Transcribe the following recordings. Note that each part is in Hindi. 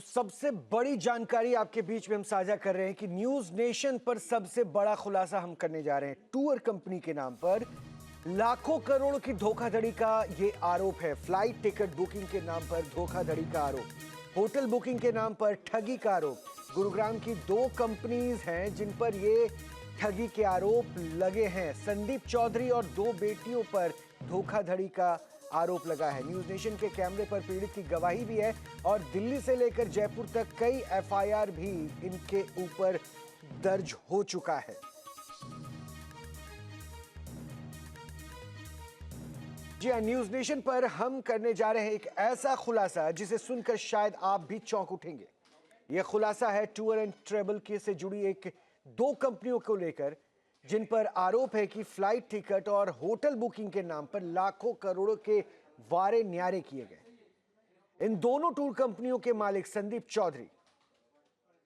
तो सबसे बड़ी जानकारी आपके बीच में हम साझा कर रहे हैं कि न्यूज नेशन पर सबसे बड़ा खुलासा हम करने जा रहे हैं। टूर कंपनी के नाम पर लाखों करोड़ की धोखाधड़ी का ये आरोप है। फ्लाइट टिकट बुकिंग के नाम पर धोखाधड़ी का आरोप, होटल बुकिंग के नाम पर ठगी का आरोप। गुरुग्राम की 2 कंपनीज हैं जिन पर ये ठगी के आरोप लगे हैं। संदीप चौधरी और 2 बेटियों पर धोखाधड़ी का आरोप लगा है। न्यूज नेशन के कैमरे पर पीड़ित की गवाही भी है और दिल्ली से लेकर जयपुर तक कई एफआईआर भी इनके ऊपर दर्ज हो चुका है। जी हां, न्यूज नेशन पर हम करने जा रहे हैं एक ऐसा खुलासा जिसे सुनकर शायद आप भी चौंक उठेंगे। यह खुलासा है टूर एंड ट्रेवल के से जुड़ी 2 कंपनियों को लेकर जिन पर आरोप है कि फ्लाइट टिकट और होटल बुकिंग के नाम पर लाखों करोड़ों के वारे न्यारे किए गए। इन दोनों टूर कंपनियों के मालिक संदीप चौधरी,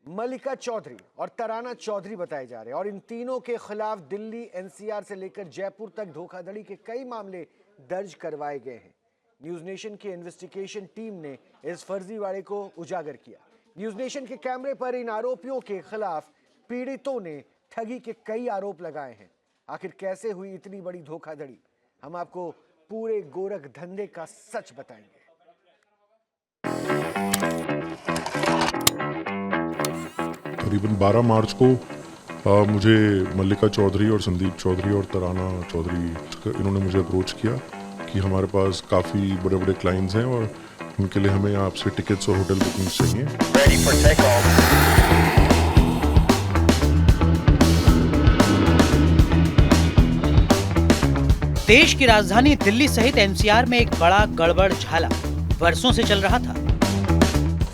मल्लिका चौधरी और तराना चौधरी बताए जा रहे हैं और इन तीनों के खिलाफ दिल्ली एनसीआर से लेकर जयपुर तक धोखाधड़ी के कई मामले दर्ज करवाए गए हैं। न्यूज नेशन की इन्वेस्टिगेशन टीम ने इस फर्जीवाड़े को उजागर किया। न्यूज नेशन के कैमरे पर इन आरोपियों के खिलाफ पीड़ितों ने ठगी के कई आरोप लगाए हैं। आखिर कैसे हुई इतनी बड़ी धोखाधड़ी, हम आपको पूरे गोरख धंधे का सच बताएंगे। करीबन 12 मार्च को मुझे मल्लिका चौधरी और संदीप चौधरी और तराना चौधरी इन्होंने मुझे अप्रोच किया कि हमारे पास काफ़ी बड़े बड़े क्लाइंट्स हैं और उनके लिए हमें आपसे टिकट्स और होटल बुकिंग्स चाहिए। देश की राजधानी दिल्ली सहित एनसीआर में एक बड़ा गड़बड़ झाला वर्षों से चल रहा था।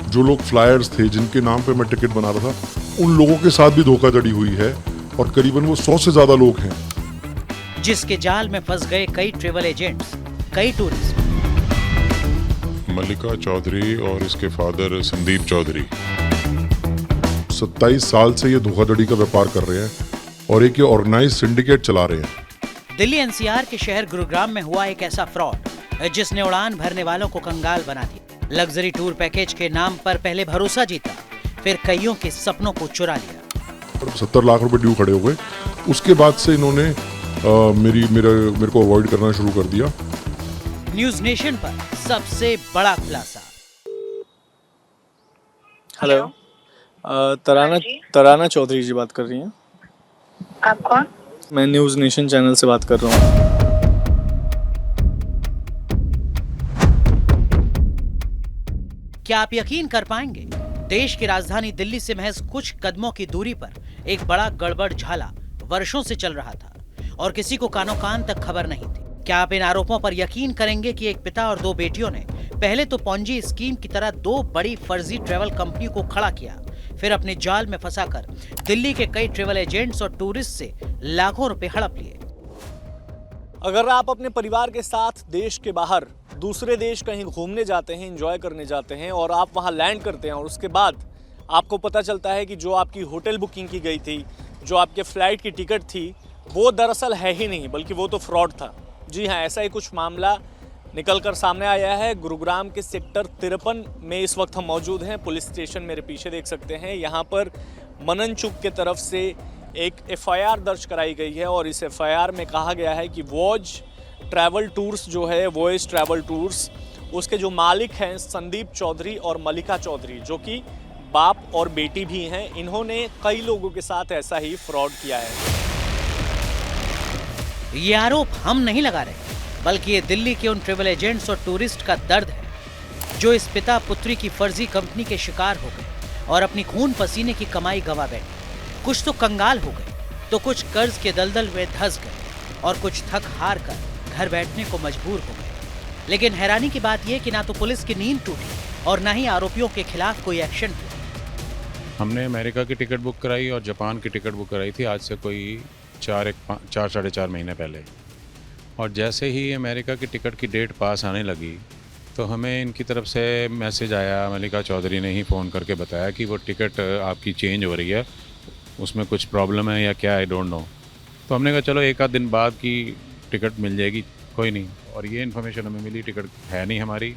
जो लोग फ्लायर्स थे जिनके नाम पे मैं टिकट बना रहा था, उन लोगों के साथ भी धोखाधड़ी हुई है और करीबन वो 100 से ज्यादा लोग हैं जिसके जाल में फंस गए कई ट्रेवल एजेंट्स, कई टूरिस्ट। मल्लिका चौधरी और इसके फादर संदीप चौधरी 27 साल से ये धोखाधड़ी का व्यापार कर रहे हैं और एक ये ऑर्गेनाइज सिंडिकेट चला रहे हैं। दिल्ली एनसीआर के शहर गुरुग्राम में हुआ एक ऐसा फ्रॉड जिसने उड़ान भरने वालों को कंगाल बना दिया। लग्जरी टूर पैकेज के नाम पर पहले भरोसा जीता, फिर कईयों के सपनों को चुरा लिया। 70 लाख रुपए ड्यू खड़े हो गए। उसके बाद से इन्होंने मेरे को अवॉइड करना शुरू कर दिया। न्यूज नेशन पर सबसे बड़ा खुलासा। हेलो, तराना चौधरी जी बात कर रही हैं? आप कौन? मैं न्यूज़ नेशन चैनल से बात कर रहा हूँ। क्या आप यकीन कर पाएंगे, देश की राजधानी दिल्ली से महज कुछ कदमों की दूरी पर एक बड़ा गड़बड़ झाला वर्षों से चल रहा था और किसी को कानों कान तक खबर नहीं थी। क्या आप इन आरोपों पर यकीन करेंगे कि एक पिता और 2 बेटियों ने पहले तो पोंजी स्कीम की तरह 2 बड़ी फर्जी ट्रेवल कंपनियों को खड़ा किया, फिर अपने जाल में फंसाकर दिल्ली के कई ट्रेवल एजेंट्स और टूरिस्ट से लाखों रुपए हड़प लिए। अगर आप अपने परिवार के साथ देश के बाहर दूसरे देश कहीं घूमने जाते हैं, एंजॉय करने जाते हैं और आप वहां लैंड करते हैं और उसके बाद आपको पता चलता है कि जो आपकी होटल बुकिंग की गई थी, जो आपके फ्लाइट की टिकट थी, वो दरअसल है ही नहीं, बल्कि वो तो फ्रॉड था। जी हाँ, ऐसा ही कुछ मामला निकलकर सामने आया है। गुरुग्राम के सेक्टर 53 में इस वक्त हम मौजूद हैं। पुलिस स्टेशन मेरे पीछे देख सकते हैं। यहाँ पर मनन चुक के तरफ से एक एफआईआर दर्ज कराई गई है और इस एफआईआर में कहा गया है कि वॉयज ट्रैवल टूर्स जो है, वॉयज ट्रैवल टूर्स, उसके जो मालिक हैं संदीप चौधरी और मल्लिका चौधरी, जो कि बाप और बेटी भी हैं, इन्होंने कई लोगों के साथ ऐसा ही फ्रॉड किया है। ये आरोप हम नहीं लगा रहे, बल्कि ये दिल्ली के उन ट्रेवल एजेंट्स और टूरिस्ट का दर्द है जो इस पिता पुत्री की फर्जी कंपनी के शिकार हो गए और अपनी खून पसीने की कमाई गंवा बैठे। कुछ तो कंगाल हो गए, तो कुछ कर्ज के दलदल में धंस गए और कुछ थक हार कर घर बैठने को मजबूर हो गए। लेकिन हैरानी की बात यह कि ना तो पुलिस की नींद टूटी और ना ही आरोपियों के खिलाफ कोई एक्शन हुआ। हमने अमेरिका की टिकट बुक कराई और जापान की टिकट बुक कराई थी आज से कोई 4 साढ़े 4 महीने पहले। और जैसे ही अमेरिका की टिकट की डेट पास आने लगी तो हमें इनकी तरफ से मैसेज आया, मल्लिका चौधरी ने ही फ़ोन करके बताया कि वो टिकट आपकी चेंज हो रही है, उसमें कुछ प्रॉब्लम है या क्या, आई डोंट नो। तो हमने कहा चलो 1 आध दिन बाद की टिकट मिल जाएगी, कोई नहीं। और ये इन्फॉर्मेशन हमें मिली, टिकट है नहीं हमारी।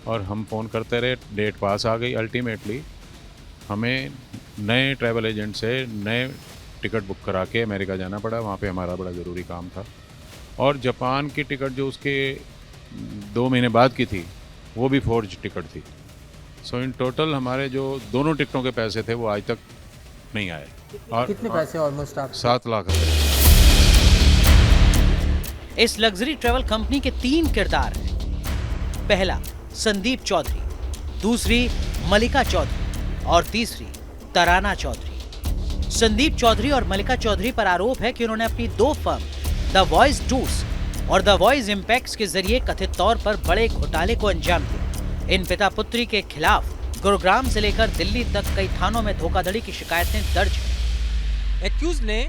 और हम फ़ोन करते रहे, डेट पास आ गई। अल्टीमेटली हमें नए ट्रैवल एजेंट से नए टिकट बुक करा के अमेरिका जाना पड़ा। वहाँ पे हमारा बड़ा ज़रूरी काम था। और जापान की टिकट जो उसके 2 महीने बाद की थी, वो भी फोर्ज टिकट थी। सो इन टोटल हमारे जो दोनों टिकटों के पैसे थे वो आज तक नहीं आए। और कितने पैसे ऑलमोस्ट आप? 7 लाख रुपए। इस लग्जरी ट्रैवल कंपनी के 3 किरदार हैं। पहला संदीप चौधरी, दूसरी मलिका चौधरी और तीसरी तराना चौधरी। संदीप चौधरी और मलिका चौधरी पर आरोप है कि उन्होंने अपनी 2 फर्म द वॉइस टूर्स और द वॉइस इम्पैक्ट्स के जरिए कथित तौर पर बड़े घोटाले को अंजाम दिया। इन पिता पुत्री के खिलाफ गुरुग्राम से लेकर दिल्ली तक कई थानों में धोखाधड़ी की शिकायतें दर्ज हैं। एक्यूज ने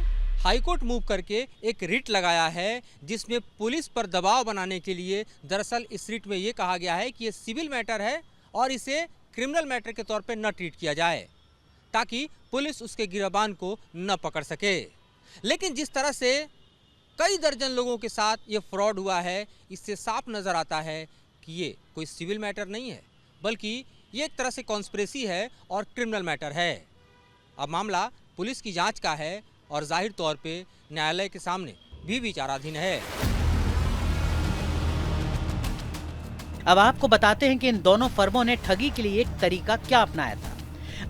हाईकोर्ट मूव करके एक रिट लगाया है जिसमें पुलिस पर दबाव बनाने के लिए दरअसल इस रिट में ये कहा गया है कि ये सिविल मैटर है और इसे क्रिमिनल मैटर के तौर पे न ट्रीट किया जाए ताकि पुलिस उसके गिरबान को न पकड़ सके। लेकिन जिस तरह से कई दर्जन लोगों के साथ ये फ्रॉड हुआ है, इससे साफ नज़र आता है कि ये कोई सिविल मैटर नहीं है बल्कि ये एक तरह से कॉन्स्पिरेसी है और क्रिमिनल मैटर है। अब मामला पुलिस की जांच का है और जाहिर तौर पे न्यायालय के सामने भी विचाराधीन है। अब आपको बताते हैं कि इन दोनों फर्मों ने ठगी के लिए एक तरीका क्या अपनाया था।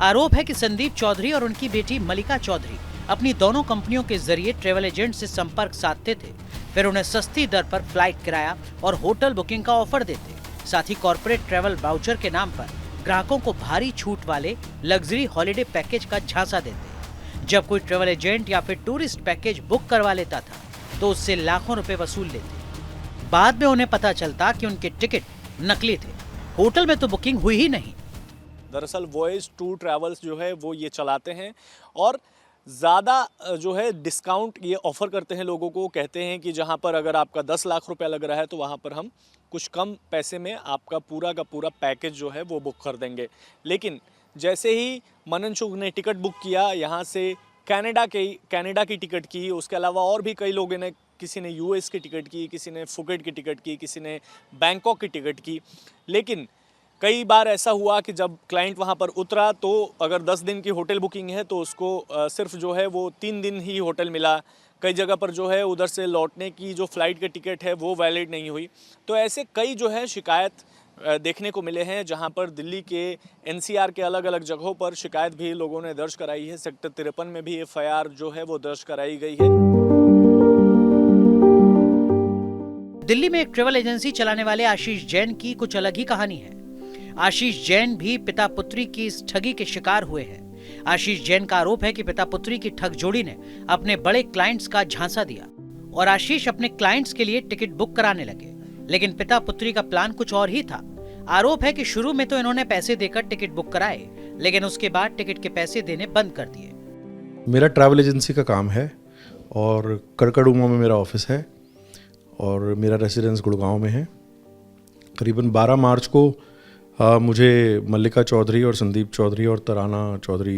आरोप है कि संदीप चौधरी और उनकी बेटी मलिका चौधरी अपनी दोनों कंपनियों के जरिए ट्रैवल एजेंट से संपर्क साधते थे, फिर उन्हें सस्ती दर पर फ्लाइट किराया और होटल बुकिंग का ऑफर देते, साथ ही कॉर्पोरेट ट्रैवल वाउचर के नाम पर ग्राहकों को भारी छूट वाले लग्जरी हॉलिडे पैकेज का झांसा देते। जब कोई ट्रैवल एजेंट या फिर टूरिस्ट पैकेज बुक करवा लेता था तो उससे लाखों रुपए वसूल लेते। बाद में उन्हें पता चलता कि उनके टिकट नकली थे, होटल में तो बुकिंग हुई ही नहीं। दरअसल वॉइस टूर ट्रैवल्स जो है वो ये चलाते हैं और ज़्यादा जो है डिस्काउंट ये ऑफ़र करते हैं लोगों को। कहते हैं कि जहाँ पर अगर आपका 10 लाख रुपया लग रहा है तो वहाँ पर हम कुछ कम पैसे में आपका पूरा का पूरा पैकेज जो है वो बुक कर देंगे। लेकिन जैसे ही मननसुख ने टिकट बुक किया यहाँ से कनाडा की टिकट की, उसके अलावा और भी कई लोगों ने, किसी ने यूएस की टिकट की, किसी ने फुकेट की टिकट की, किसी ने बैंकॉक की टिकट की। लेकिन कई बार ऐसा हुआ कि जब क्लाइंट वहाँ पर उतरा तो अगर 10 दिन की होटल बुकिंग है तो उसको सिर्फ जो है वो 3 दिन ही होटल मिला। कई जगह पर जो है उधर से लौटने की जो फ़्लाइट की टिकट है वो वैलिड नहीं हुई। तो ऐसे कई जो है शिकायत देखने को मिले हैं, जहां पर दिल्ली के एनसीआर के अलग अलग जगहों पर शिकायत भी लोगों ने दर्ज कराई है। सेक्टर 53 में भी एफआईआर जो है वो दर्ज कराई गई है। दिल्ली में एक ट्रैवल एजेंसी चलाने वाले आशीष जैन की कुछ अलग ही कहानी है। आशीष जैन भी पिता पुत्री की इस ठगी के शिकार हुए हैं। आशीष जैन का आरोप है कि पिता पुत्री की ठग जोड़ी ने अपने बड़े क्लाइंट्स का झांसा दिया और आशीष अपने क्लाइंट्स के लिए टिकट बुक कराने लगे, लेकिन पिता पुत्री का प्लान कुछ और ही था। आरोप है कि शुरू में तो इन्होंने पैसे देकर टिकट बुक कराए, लेकिन उसके बाद टिकट के पैसे देने बंद कर दिए। मेरा ट्रैवल एजेंसी का काम है और कड़कड़ुमा में मेरा ऑफिस है और मेरा रेसिडेंस गुड़गांव में है। करीबन 12 मार्च को मुझे मल्लिका चौधरी और संदीप चौधरी और तराना चौधरी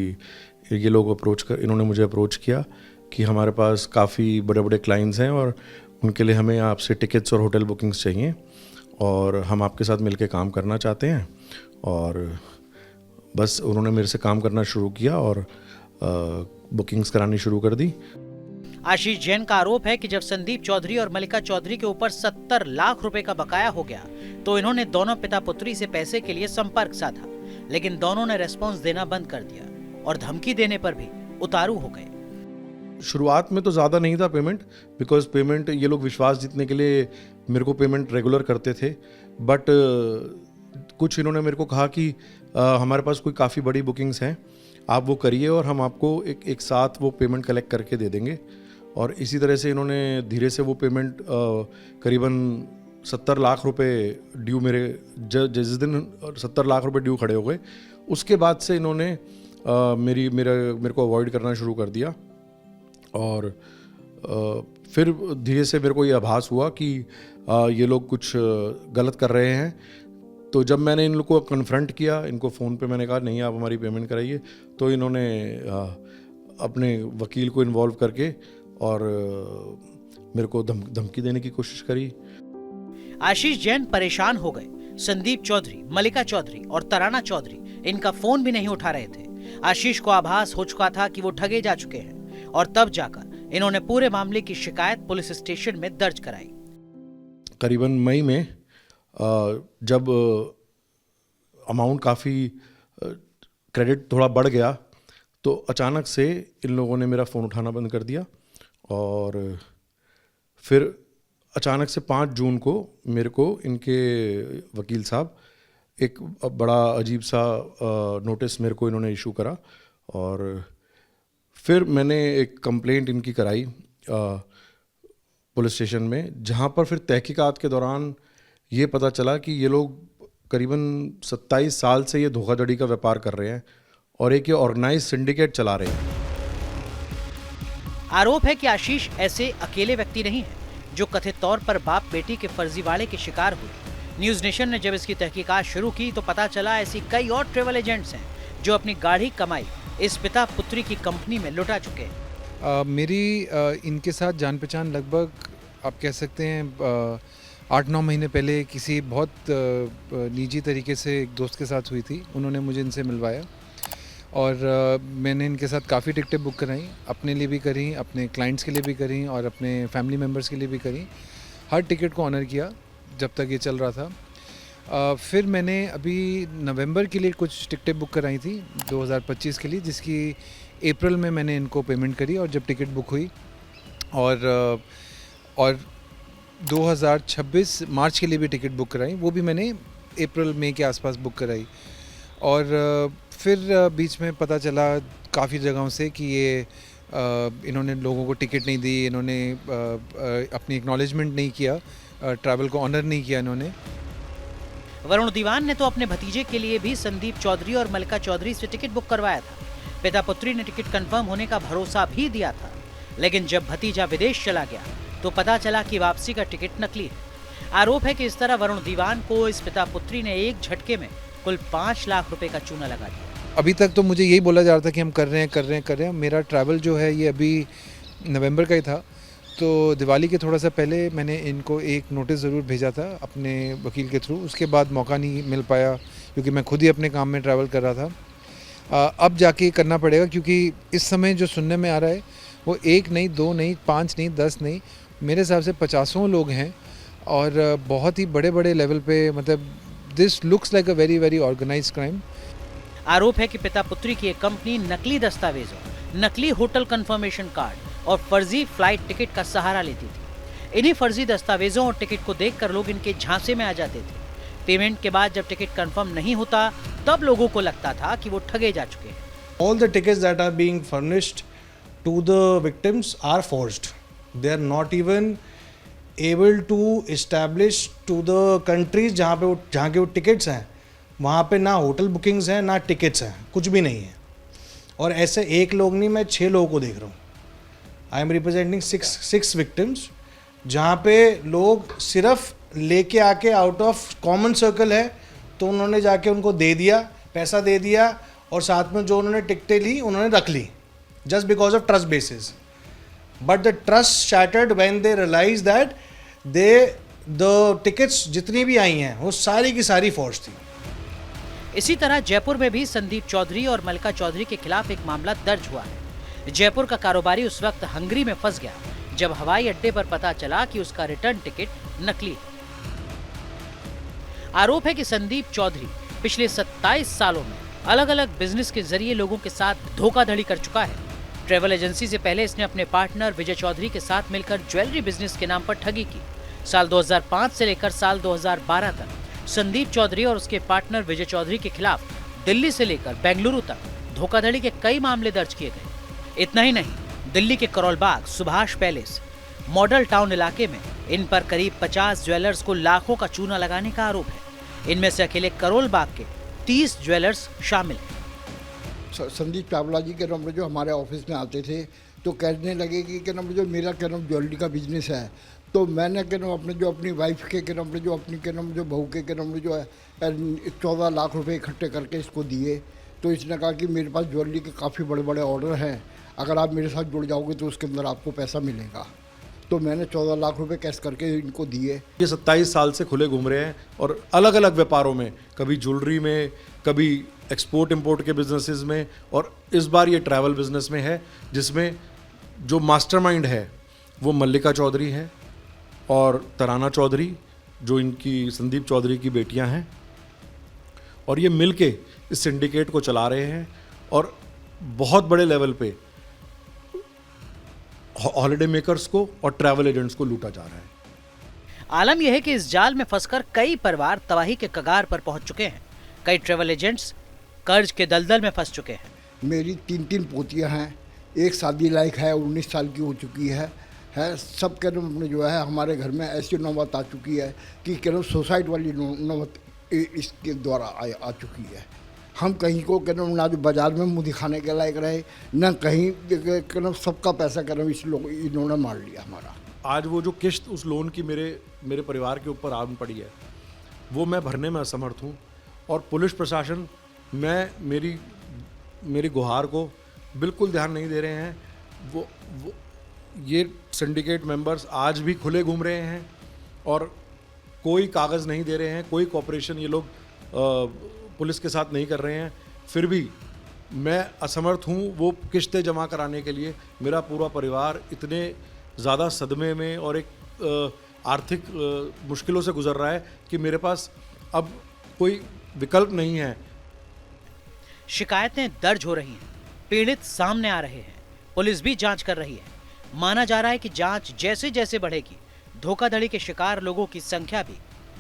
ये लोग इन्होंने मुझे अप्रोच किया कि हमारे पास काफ़ी बड़े बड़े क्लाइंट्स हैं और उनके लिए हमें आपसे टिकट्स और होटल बुकिंग्स चाहिए और हम आपके साथ मिलके काम करना चाहते हैं। और बस उन्होंने मेरे से काम करना शुरू किया और बुकिंग्स करानी शुरू कर दी। आशीष जैन का आरोप है कि जब संदीप चौधरी और मल्लिका चौधरी के ऊपर 70 लाख रुपए का बकाया हो गया तो इन्होंने दोनों पिता पुत्री से पैसे के लिए संपर्क साधा, लेकिन दोनों ने रेस्पॉन्स देना बंद कर दिया और धमकी देने पर भी उतारू हो गए। शुरुआत में तो ज़्यादा नहीं था पेमेंट, बिकॉज पेमेंट ये लोग विश्वास जीतने के लिए मेरे को पेमेंट रेगुलर करते थे। बट कुछ इन्होंने मेरे को कहा कि हमारे पास कोई काफ़ी बड़ी बुकिंग्स हैं, आप वो करिए और हम आपको एक साथ वो पेमेंट कलेक्ट करके दे देंगे। और इसी तरह से इन्होंने धीरे से वो पेमेंट करीबन 70 लाख रुपए ड्यू जिस दिन 70 लाख रुपए ड्यू खड़े हो गए, उसके बाद से इन्होंने मेरे को अवॉइड करना शुरू कर दिया। और फिर धीरे से मेरे को ये आभास हुआ कि ये लोग कुछ गलत कर रहे हैं। तो जब मैंने इन लोग को कन्फ्रंट किया, इनको फ़ोन पे मैंने कहा नहीं आप हमारी पेमेंट कराइए, तो इन्होंने अपने वकील को इन्वॉल्व करके और मेरे को धमकी देने की कोशिश करी। आशीष जैन परेशान हो गए संदीप चौधरी, मल्लिका चौधरी और तराना चौधरी इनका फोन भी नहीं उठा रहे थे। आशीष को आभास हो चुका था कि वो ठगे जा चुके हैं और तब जाकर इन्होंने पूरे मामले की शिकायत पुलिस स्टेशन में दर्ज कराई। करीबन मई में जब अमाउंट काफ़ी क्रेडिट थोड़ा बढ़ गया तो अचानक से इन लोगों ने मेरा फ़ोन उठाना बंद कर दिया और फिर अचानक से 5 जून को मेरे को इनके वकील साहब एक बड़ा अजीब सा नोटिस मेरे को इन्होंने इशू करा और फिर मैंने एक कंप्लेंट इनकी कराई पुलिस स्टेशन में, जहाँ पर फिर तहकीकात के दौरान ये पता चला कि ये लोग करीबन 27 साल से ये धोखाधड़ी का व्यापार कर रहे हैं और एक ये ऑर्गेनाइज सिंडिकेट चला रहे हैं। आरोप है कि आशीष ऐसे अकेले व्यक्ति नहीं है जो कथित तौर पर बाप बेटी के फर्जीवाड़े के शिकार हुए। न्यूज नेशन ने जब इसकी तहकीकात शुरू की तो पता चला ऐसी कई और ट्रैवल एजेंट्स हैं जो अपनी गाढ़ी कमाई इस पिता पुत्री की कंपनी में लुटा चुके हैं। मेरी इनके साथ जान पहचान लगभग आप कह सकते हैं 8-9 महीने पहले किसी बहुत निजी तरीके से एक दोस्त के साथ हुई थी। उन्होंने मुझे इनसे मिलवाया और मैंने इनके साथ काफ़ी टिकटें बुक कराई, अपने लिए भी करी, अपने क्लाइंट्स के लिए भी करी और अपने फैमिली मेम्बर्स के लिए भी करी। हर टिकट को ऑनर किया जब तक ये चल रहा था। फिर मैंने अभी नवंबर के लिए कुछ टिकटें बुक कराई थी 2025 के लिए, जिसकी अप्रैल में मैंने इनको पेमेंट करी और जब टिकट बुक हुई और 2026 मार्च के लिए भी टिकट बुक कराई, वो भी मैंने अप्रैल मई के आसपास बुक कराई। और फिर बीच में पता चला काफ़ी जगहों से कि ये इन्होंने लोगों को टिकट नहीं दी, इन्होंने अपनी एक्नॉलेजमेंट नहीं किया, ट्रैवल को ऑनर नहीं किया इन्होंने। वरुण दीवान ने तो अपने भतीजे के लिए भी संदीप चौधरी और मल्लिका चौधरी से टिकट बुक करवाया था। पिता पुत्री ने टिकट कंफर्म होने का भरोसा भी दिया था, लेकिन जब भतीजा विदेश चला गया तो पता चला कि वापसी का टिकट नकली है। आरोप है कि इस तरह वरुण दीवान को इस पिता पुत्री ने एक झटके में कुल 5 लाख रुपए का चूना लगा दिया। अभी तक तो मुझे यही बोला जा रहा था कि हम कर रहे हैं। मेरा ट्रैवल जो है ये अभी नवंबर का ही था, तो दिवाली के थोड़ा सा पहले मैंने इनको एक नोटिस ज़रूर भेजा था अपने वकील के थ्रू। उसके बाद मौका नहीं मिल पाया क्योंकि मैं खुद ही अपने काम में ट्रैवल कर रहा था। अब जाके करना पड़ेगा क्योंकि इस समय जो सुनने में आ रहा है वो 1 नहीं, 2 नहीं, 5 नहीं, 10 नहीं, मेरे हिसाब से 50 लोग हैं और बहुत ही बड़े बड़े लेवल पे, मतलब this looks like a very very organised crime. आरोप है कि पिता पुत्री की एक कंपनी नकली दस्तावेजों, नकली होटल कंफर्मेशन कार्ड और फर्जी फ्लाइट टिकट का सहारा लेती थी। इन्हीं फर्जी दस्तावेजों और टिकट को देखकर लोग इनके झांसे में आ जाते थे। पेमेंट के बाद जब टिकट कंफर्म नहीं होता तब लोगों को लगता था कि वो ठगे जा चुके हैं। All the tickets that are being furnished to the victims are forged. They are not even able to establish to the countries जहाँ के वो टिकट्स हैं, वहाँ पे ना होटल बुकिंग्स हैं ना टिकट्स हैं, कुछ भी नहीं है। और ऐसे एक लोग नहीं, मैं 6 लोगों को देख रहा हूँ। आई एम रिप्रेजेंटिंग 6 विक्टिम्स, जहाँ पे लोग सिर्फ लेके आके आउट ऑफ कॉमन सर्कल है तो उन्होंने जाके उनको दे दिया, पैसा दे दिया और साथ में जो उन्होंने टिकटें ली उन्होंने रख ली just because of trust basis. But the trust shattered when they realise that the tickets जितनी भी आई हैं वो सारी की सारी फॉर्ज थी। इसी तरह जयपुर में भी संदीप चौधरी और मल्लिका चौधरी के खिलाफ एक मामला दर्ज हुआ है। जयपुर का कारोबारी उस वक्त हंगरी में फंस गया जब हवाई अड्डे पर पता चला कि उसका रिटर्न टिकट नकली है। आरोप है कि संदीप चौधरी पिछले 27 सालों में अलग अलग बिजनेस के जरिए लोगों के साथ धोखाधड़ी कर चुका है। ट्रैवल एजेंसी से पहले इसने अपने पार्टनर विजय चौधरी के साथ मिलकर ज्वेलरी बिजनेस के नाम पर ठगी की। साल 2005 से लेकर साल 2012 तक संदीप चौधरी और उसके पार्टनर विजय चौधरी के खिलाफ दिल्ली से लेकर बेंगलुरु तक धोखाधड़ी के कई मामले दर्ज किए गए। इतना ही नहीं, दिल्ली के Karol Bagh, Subhash palace, model town इलाके में इन पर करीब 50 ज्वेलर्स को लाखों का चूना लगाने का आरोप है। इनमें से अकेले करोल बाग के 30 ज्वेलर्स शामिल हैं। संदीप चावला जी के नाम जो हमारे ऑफिस में आते थे तो कहने लगे कि नाम जो मेरा क्या नाम ज्वेलरी का बिजनेस है, तो मैंने क्या नाम अपनी वाइफ के नाम जो बहू के नाम जो है 14 लाख रुपए इकट्ठे करके इसको दिए। तो इसने कहा कि मेरे पास ज्वेलरी के काफ़ी बड़े बड़े ऑर्डर हैं, अगर आप मेरे साथ जुड़ जाओगे तो उसके अंदर आपको पैसा मिलेगा। तो मैंने 14 लाख रुपए कैश करके इनको दिए। ये 27 साल से खुले घूम रहे हैं और अलग अलग व्यापारों में, कभी ज्वेलरी में, कभी एक्सपोर्ट इंपोर्ट के बिजनेसेस में, और इस बार ये ट्रैवल बिजनेस में है, जिसमें जो मास्टरमाइंड है वो मल्लिका चौधरी है और तराना चौधरी, जो इनकी संदीप चौधरी की बेटियां हैं, और ये मिलके इस सिंडिकेट को चला रहे हैं और बहुत बड़े लेवल पे हॉलिडे मेकर्स को और ट्रैवल एजेंट्स को लूटा जा रहा है। आलम यह है कि इस जाल में फंसकर कई परिवार तबाही के कगार पर पहुंच चुके हैं। कई ट्रैवल एजेंट्स कर्ज के दलदल में फंस चुके हैं। मेरी 3 पोतियां हैं, एक शादी लायक है, 19 साल की हो चुकी है। सब के नाम जो है हमारे घर में ऐसी नौबत आ चुकी है कि क्या सुसाइड वाली नौबत इसके द्वारा आ चुकी है। हम कहीं को क्या ना जो बाजार में मुँह दिखाने के लायक रहे, न कहीं क्या सबका पैसा क्या इस लोग इन्होंने मार लिया हमारा। आज वो जो किश्त उस लोन की मेरे परिवार के ऊपर आन पड़ी है, वो मैं भरने में असमर्थ हूँ, और पुलिस प्रशासन मेरी गुहार को बिल्कुल ध्यान नहीं दे रहे हैं। वो ये सिंडिकेट मेंबर्स आज भी खुले घूम रहे हैं और कोई कागज़ नहीं दे रहे हैं, कोई कॉपरेशन ये लोग पुलिस के साथ नहीं कर रहे हैं। फिर भी मैं असमर्थ हूँ वो किश्तें जमा कराने के लिए। मेरा पूरा परिवार इतने ज़्यादा सदमे में और एक आर्थिक मुश्किलों से गुजर रहा है कि मेरे पास अब कोई विकल्प नहीं है। शिकायतें दर्ज हो रही हैं, पीड़ित सामने आ रहे हैं, पुलिस भी जांच कर रही है। माना जा रहा है कि जांच जैसे जैसे बढ़ेगी, धोखाधड़ी के शिकार लोगों की संख्या भी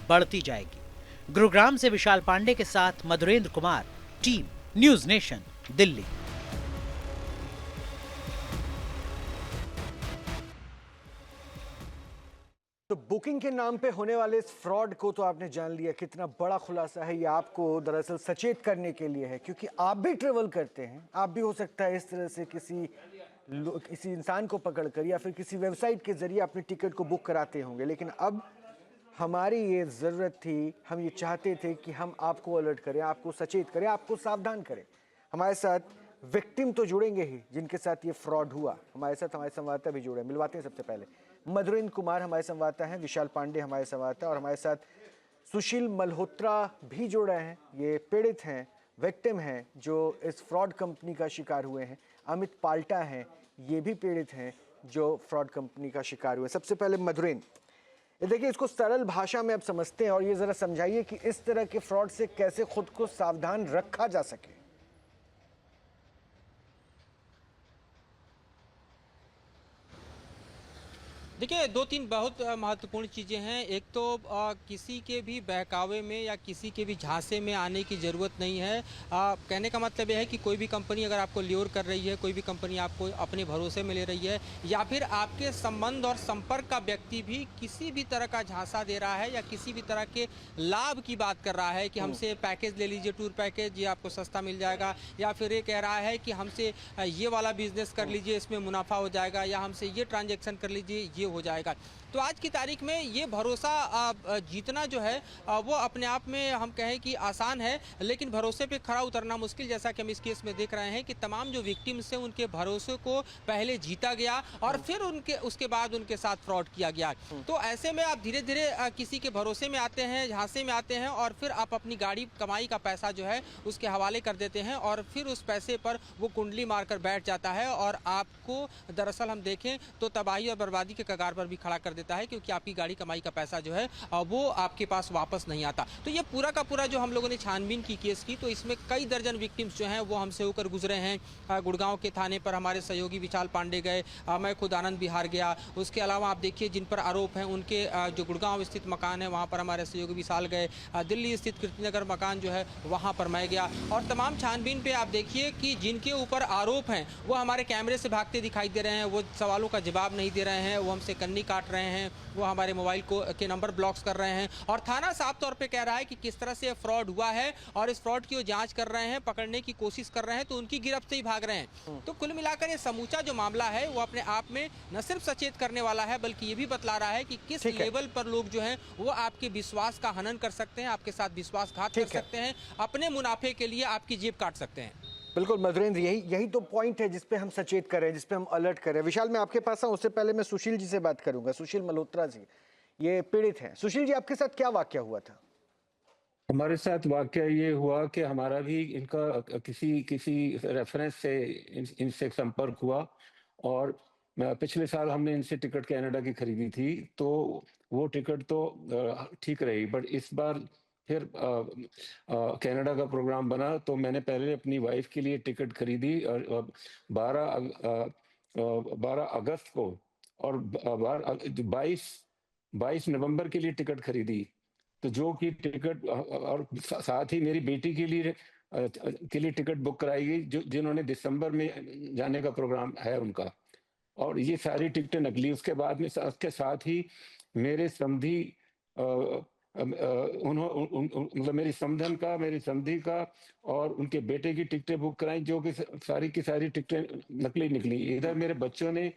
बढ़ती जाएगी। गुरुग्राम से विशाल पांडे के साथ Madhurendra Kumar, team news nation, Delhi. तो बुकिंग के नाम पे होने वाले इस फ्रॉड को तो आपने जान लिया, कितना बड़ा खुलासा है। ये आपको दरअसल सचेत करने के लिए है, क्योंकि आप भी ट्रेवल करते हैं। आप भी हो सकता है इस तरह से किसी इंसान को पकड़कर या फिर किसी वेबसाइट के जरिए अपने टिकट को बुक कराते होंगे। लेकिन अब हमारी ये ज़रूरत थी, हम ये चाहते थे कि हम आपको अलर्ट करें, आपको सचेत करें, आपको सावधान करें। हमारे साथ विक्टिम तो जुड़ेंगे ही जिनके साथ ये फ्रॉड हुआ। हमारे साथ हमारे संवाददाता भी जुड़े, मिलवाते हैं। सबसे पहले मधुरेंद्र कुमार हमारे संवाददाता हैं, विशाल पांडे हमारे संवाददाता, और हमारे साथ सुशील मल्होत्रा भी जुड़ रहे हैं। ये पीड़ित हैं, विक्टिम हैं, जो इस फ्रॉड कंपनी का शिकार हुए हैं। अमित पाल्टा हैं, ये भी पीड़ित हैं जो फ्रॉड कंपनी का शिकार हुए। सबसे पहले मधुरेंद्र, ये देखिए, इसको सरल भाषा में आप समझते हैं और ये ज़रा समझाइए कि इस तरह के फ्रॉड से कैसे खुद को सावधान रखा जा सके। देखिए, 2-3 बहुत महत्वपूर्ण चीज़ें हैं। एक तो किसी के भी बहकावे में या किसी के भी झांसे में आने की ज़रूरत नहीं है। कहने का मतलब यह है कि कोई भी कंपनी अगर आपको ल्योर कर रही है, कोई भी कंपनी आपको अपने भरोसे में ले रही है, या फिर आपके संबंध और संपर्क का व्यक्ति भी किसी भी तरह का झांसा दे रहा है या किसी भी तरह के लाभ की बात कर रहा है कि हमसे पैकेज ले लीजिए, टूर पैकेज, ये आपको सस्ता मिल जाएगा, या फिर ये कह रहा है कि हमसे ये वाला बिजनेस कर लीजिए, इसमें मुनाफा हो जाएगा, या हमसे ये ट्रांजेक्शन कर लीजिए, ये हो जाएगा। तो आज की तारीख में ये भरोसा जीतना जो है वो अपने आप में हम कहें कि आसान है, लेकिन भरोसे पे खरा उतरना मुश्किल। जैसा कि हम इस केस में देख रहे हैं कि तमाम जो विक्टिम्स हैं उनके भरोसे को पहले जीता गया और फिर उसके बाद उनके साथ फ्रॉड किया गया। तो ऐसे में आप धीरे धीरे किसी के भरोसे में आते हैं, झांसे में आते हैं, और फिर आप अपनी गाड़ी कमाई का पैसा जो है उसके हवाले कर देते हैं, और फिर उस पैसे पर वो कुंडली मारकर बैठ जाता है और आपको दरअसल हम देखें तो तबाही और बर्बादी के कगार पर भी खड़ा कर देता है, क्योंकि आपकी गाड़ी कमाई का पैसा जो है वो आपके पास वापस नहीं आता। तो ये पूरा का पूरा जो हम लोगों ने छानबीन की केस की, तो इसमें कई दर्जन विक्टिम्स जो हैं वो हमसे होकर गुजरे हैं। गुड़गांव के थाने पर हमारे सहयोगी विशाल पांडे गए, मैं खुद आनंद विहार गया। उसके अलावा आप देखिए जिन पर आरोप हैं उनके जो गुड़गांव स्थित मकान है वहाँ पर हमारे सहयोगी विशाल गए। दिल्ली स्थित कीर्तिनगर मकान जो है वहाँ पर मैं गया, और तमाम छानबीन पे आप देखिए कि जिनके ऊपर आरोप हैं वो हमारे कैमरे से भागते दिखाई दे रहे हैं, वो सवालों का जवाब नहीं दे रहे हैं, वो हमसे कन्नी काट रहे हैं, वो हमारे मोबाइल के नंबर ब्लॉक्स कर रहे हैं, और थाना साफ तौर पे कह रहा है कि किस तरह से फ्रॉड हुआ है और इस फ्रॉड की वो जांच कर रहे हैं, पकड़ने की कोशिश कर रहे हैं, तो उनकी गिरफ्त से ही भाग रहे हैं। तो कुल मिलाकर ये समूचा जो मामला है वो अपने आप में न सिर्फ सचेत करने वाला है, बल्कि ये भी बतला रहा है कि किस लेवल पर लोग जो हैं वो आपके विश्वास का हनन कर सकते हैं, आपके साथ विश्वासघात कर सकते हैं, अपने मुनाफे के लिए आपकी जेब काट सकते हैं। बिल्कुल मधुरेंद्र, यही तो पॉइंट है जिस पे हम सचेत कर रहे हैं, जिस पे हम अलर्ट कर रहे हैं। विशाल, मैं आपके पास आऊं उससे पहले मैं सुशील जी से बात करूंगा। सुशील मल्होत्रा जी, ये पीड़ित हैं। सुशील जी, आपके साथ क्या वाकया हुआ था? हमारे साथ वाकया ये हुआ कि हमारा भी इनका किसी रेफरेंस से इनसे संपर्क हुआ और पिछले साल हमने इनसे टिकट कनाडा की खरीदी थी, तो वो टिकट तो ठीक रही, बट इस बार फिर कनाडा का प्रोग्राम बना, तो मैंने पहले अपनी वाइफ के लिए टिकट खरीदी और 12 अगस्त को और 22 नवंबर के लिए टिकट खरीदी। तो जो कि टिकट और साथ ही मेरी बेटी के लिए टिकट बुक कराई गई, जिन्होंने दिसंबर में जाने का प्रोग्राम है उनका, और ये सारी टिकटें नकली। उसके बाद में उसके साथ ही मेरे समधी मतलब मेरी समधी का और उनके बेटे की टिकटें बुक कराई, जो कि सारी की सारी टिकटें नकली निकली। इधर मेरे बच्चों ने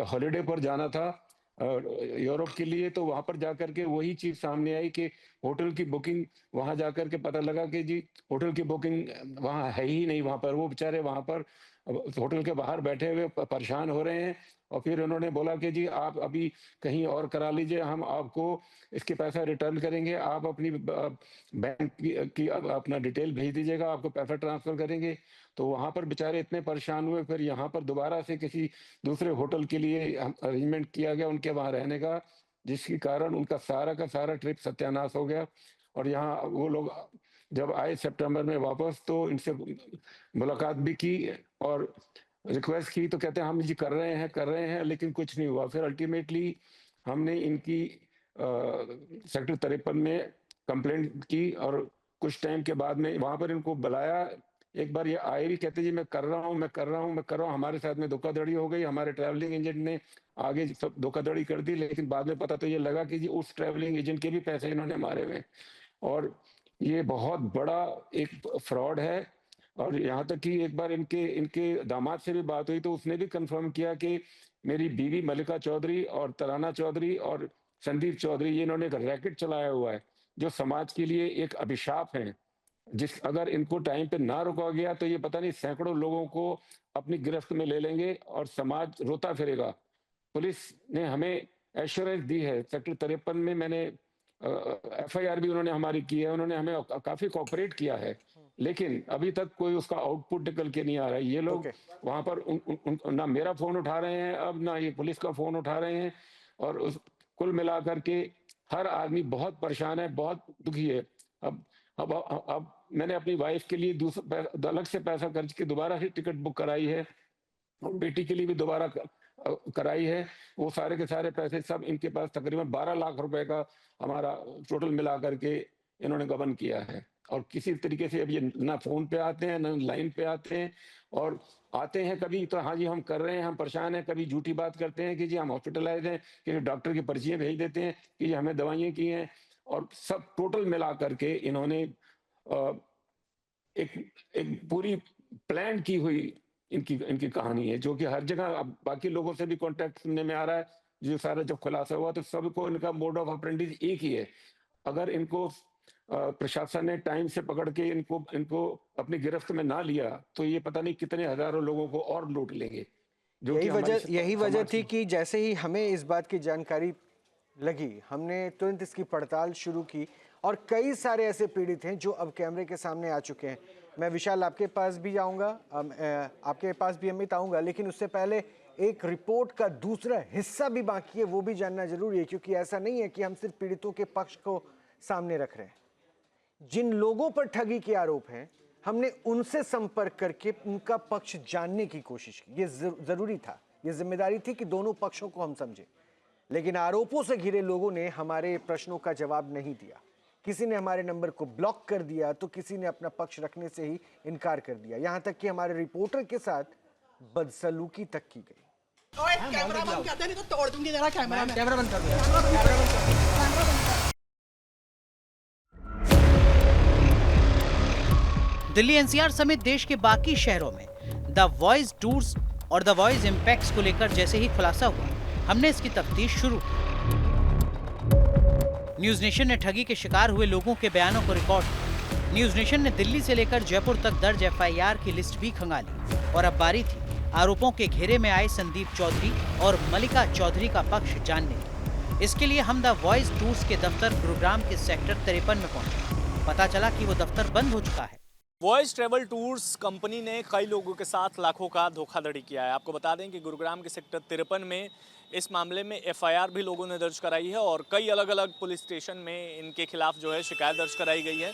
हॉलिडे पर जाना था यूरोप के लिए, तो वहां पर जाकर के वही चीज सामने आई कि होटल की बुकिंग, वहां जाकर के पता लगा कि जी होटल की बुकिंग वहां है ही नहीं। वहां पर वो बेचारे वहां पर होटल के बाहर बैठे हुए परेशान हो रहे हैं, और फिर उन्होंने बोला कि जी आप अभी कहीं और करा लीजिए, हम आपको इसके पैसा रिटर्न करेंगे, आप अपनी बैंक की अपना डिटेल भेज दीजिएगा, आपको पैसा ट्रांसफर करेंगे। तो वहां पर बेचारे इतने परेशान हुए, फिर यहाँ पर दोबारा से किसी दूसरे होटल के लिए अरेंजमेंट किया गया उनके वहां रहने का, जिसके कारण उनका सारा का सारा ट्रिप सत्यानाश हो गया। और यहाँ वो लोग जब आए सितंबर में वापस, तो इनसे मुलाकात भी की और रिक्वेस्ट की, तो कहते हैं हम जी कर रहे हैं, लेकिन कुछ नहीं हुआ। फिर अल्टीमेटली हमने इनकी सेक्टर 53 में कंप्लेंट की, और कुछ टाइम के बाद में वहां पर इनको बुलाया। एक बार ये आए भी, कहते जी मैं कर रहा हूँ। हमारे साथ में धोखाधड़ी हो गई, हमारे ट्रैवलिंग एजेंट ने आगे सब धोखाधड़ी कर दी, लेकिन बाद में पता तो ये लगा कि जी उस ट्रैवलिंग एजेंट के भी पैसे इन्होंने मारे हुए, और ये बहुत बड़ा एक फ्रॉड है। और यहाँ तक कि एक बार इनके दामाद से भी बात हुई, तो उसने भी कंफर्म किया कि मेरी बीवी मल्लिका चौधरी और तराना चौधरी और संदीप चौधरी, ये इन्होंने एक रैकेट चलाया हुआ है जो समाज के लिए एक अभिशाप है। अगर इनको टाइम पे ना रोका गया तो ये पता नहीं सैकड़ों लोगों को अपनी गिरफ्त में ले लेंगे और समाज रोता फिरेगा। पुलिस ने हमें एश्योरेंस दी है। सेक्टर 53 में मैंने FIR भी उन्होंने हमारी की है, उन्होंने हमें काफी कोऑपरेट किया है, लेकिन अभी तक कोई उसका आउटपुट निकल के नहीं आ रहा है। ये लोग वहां पर ना मेरा फोन उठा रहे हैं, अब ना ये पुलिस का फोन उठा रहे हैं, और कुल मिलाकर के हर आदमी बहुत परेशान है, बहुत दुखी है। अब मैंने अपनी वाइफ के लिए अलग से पैसा खर्च के दोबारा से टिकट बुक कराई है, और बेटी के लिए भी दोबारा कराई है। वो सारे के सारे पैसे सब इनके पास तकरीबन 12 लाख रुपए का हमारा टोटल मिला करके इन्होंने गबन किया है। और किसी तरीके से अब ये ना फोन पे आते हैं, ना लाइन पे आते हैं, और आते हैं कभी तो हाँ जी हम कर रहे हैं, हम परेशान हैं, कभी झूठी बात करते हैं कि जी हम हॉस्पिटलाइज हैं, कि डॉक्टर की पर्चियां भेज देते हैं कि हमें दवाइयाँ की हैं, और सब टोटल मिला करके इन्होंने एक पूरी प्लान की हुई इनकी कहानी है, जो कि हर जगह अब बाकी लोगों से भी कांटेक्ट सुनने में आ रहा है। जो सारा जब खुलासा हुआ तो सबको इनका मोड ऑफ ऑपरेंडी एक ही है। अगर इनको प्रशासन ने टाइम से पकड़ के इनको अपनी गिरफ्त में ना लिया तो ये पता नहीं कितने हजारों लोगों को और लूट लेंगे। यही वजह थी कि जैसे ही हमें इस बात की जानकारी लगी, हमने तुरंत इसकी पड़ताल शुरू की, और कई सारे ऐसे पीड़ित हैं जो अब कैमरे के सामने आ चुके हैं। मैं विशाल आपके पास भी आऊँगा, आपके पास भी अमित आऊँगा, लेकिन उससे पहले एक रिपोर्ट का दूसरा हिस्सा भी बाकी है, वो भी जानना जरूरी है, क्योंकि ऐसा नहीं है कि हम सिर्फ पीड़ितों के पक्ष को सामने रख रहे हैं। जिन लोगों पर ठगी के आरोप हैं, हमने उनसे संपर्क करके उनका पक्ष जानने की कोशिश की। ये जरूरी था, ये जिम्मेदारी थी कि दोनों पक्षों को हम समझें, लेकिन आरोपों से घिरे लोगों ने हमारे प्रश्नों का जवाब नहीं दिया। किसी ने हमारे नंबर को ब्लॉक कर दिया, तो किसी ने अपना पक्ष रखने से ही इनकार कर दिया, यहां तक कि हमारे रिपोर्टर के साथ बदसलूकी तक की गई। कैमरा बंद कर दे, नहीं तो तोड़ दूंगी तेरा कैमरा। कैमरा बंद कर दो। दिल्ली NCR समेत देश के बाकी शहरों में द वॉइस टूर्स और द वॉइस इम्पैक्ट्स को लेकर जैसे ही खुलासा हुआ, हमने इसकी तफ्तीश शुरू की। न्यूज नेशन ने ठगी के शिकार हुए लोगों के बयानों को रिकॉर्ड किया। न्यूज नेशन ने दिल्ली से लेकर जयपुर तक दर्ज एफआईआर की लिस्ट भी खंगाली और अब बारी थी आरोपों के घेरे में आए संदीप चौधरी और मल्लिका चौधरी का पक्ष जानने की। इसके लिए हम द वॉइस टूर्स के दफ्तर गुरुग्राम के सेक्टर 53 में पहुंचे। पता चला कि वो दफ्तर बंद हो चुका है। वॉइस ट्रैवल टूर्स कंपनी ने कई लोगों के साथ लाखों का धोखाधड़ी किया है। आपको बता दें कि गुरुग्राम के सेक्टर 53 में इस मामले में एफआईआर भी लोगों ने दर्ज कराई है और कई अलग अलग पुलिस स्टेशन में इनके खिलाफ जो है शिकायत दर्ज कराई गई है।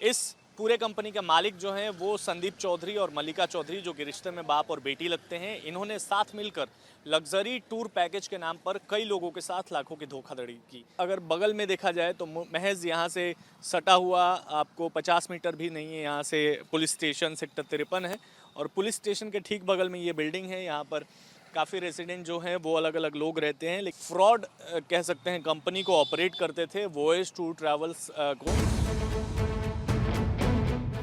इस पूरे कंपनी के मालिक जो हैं वो संदीप चौधरी और मल्लिका चौधरी, जो कि रिश्ते में बाप और बेटी लगते हैं। इन्होंने साथ मिलकर लग्जरी टूर पैकेज के नाम पर कई लोगों के साथ लाखों की धोखाधड़ी की। अगर बगल में देखा जाए तो महज यहाँ से सटा हुआ आपको 50 मीटर भी नहीं है, यहाँ से पुलिस स्टेशन सेक्टर 53 है और पुलिस स्टेशन के ठीक बगल में ये बिल्डिंग है। यहाँ पर काफ़ी रेजिडेंट जो हैं वो अलग अलग लोग रहते हैं, लेकिन फ्रॉड कह सकते हैं कंपनी को ऑपरेट करते थे वॉइस टूर ट्रैवल्स को।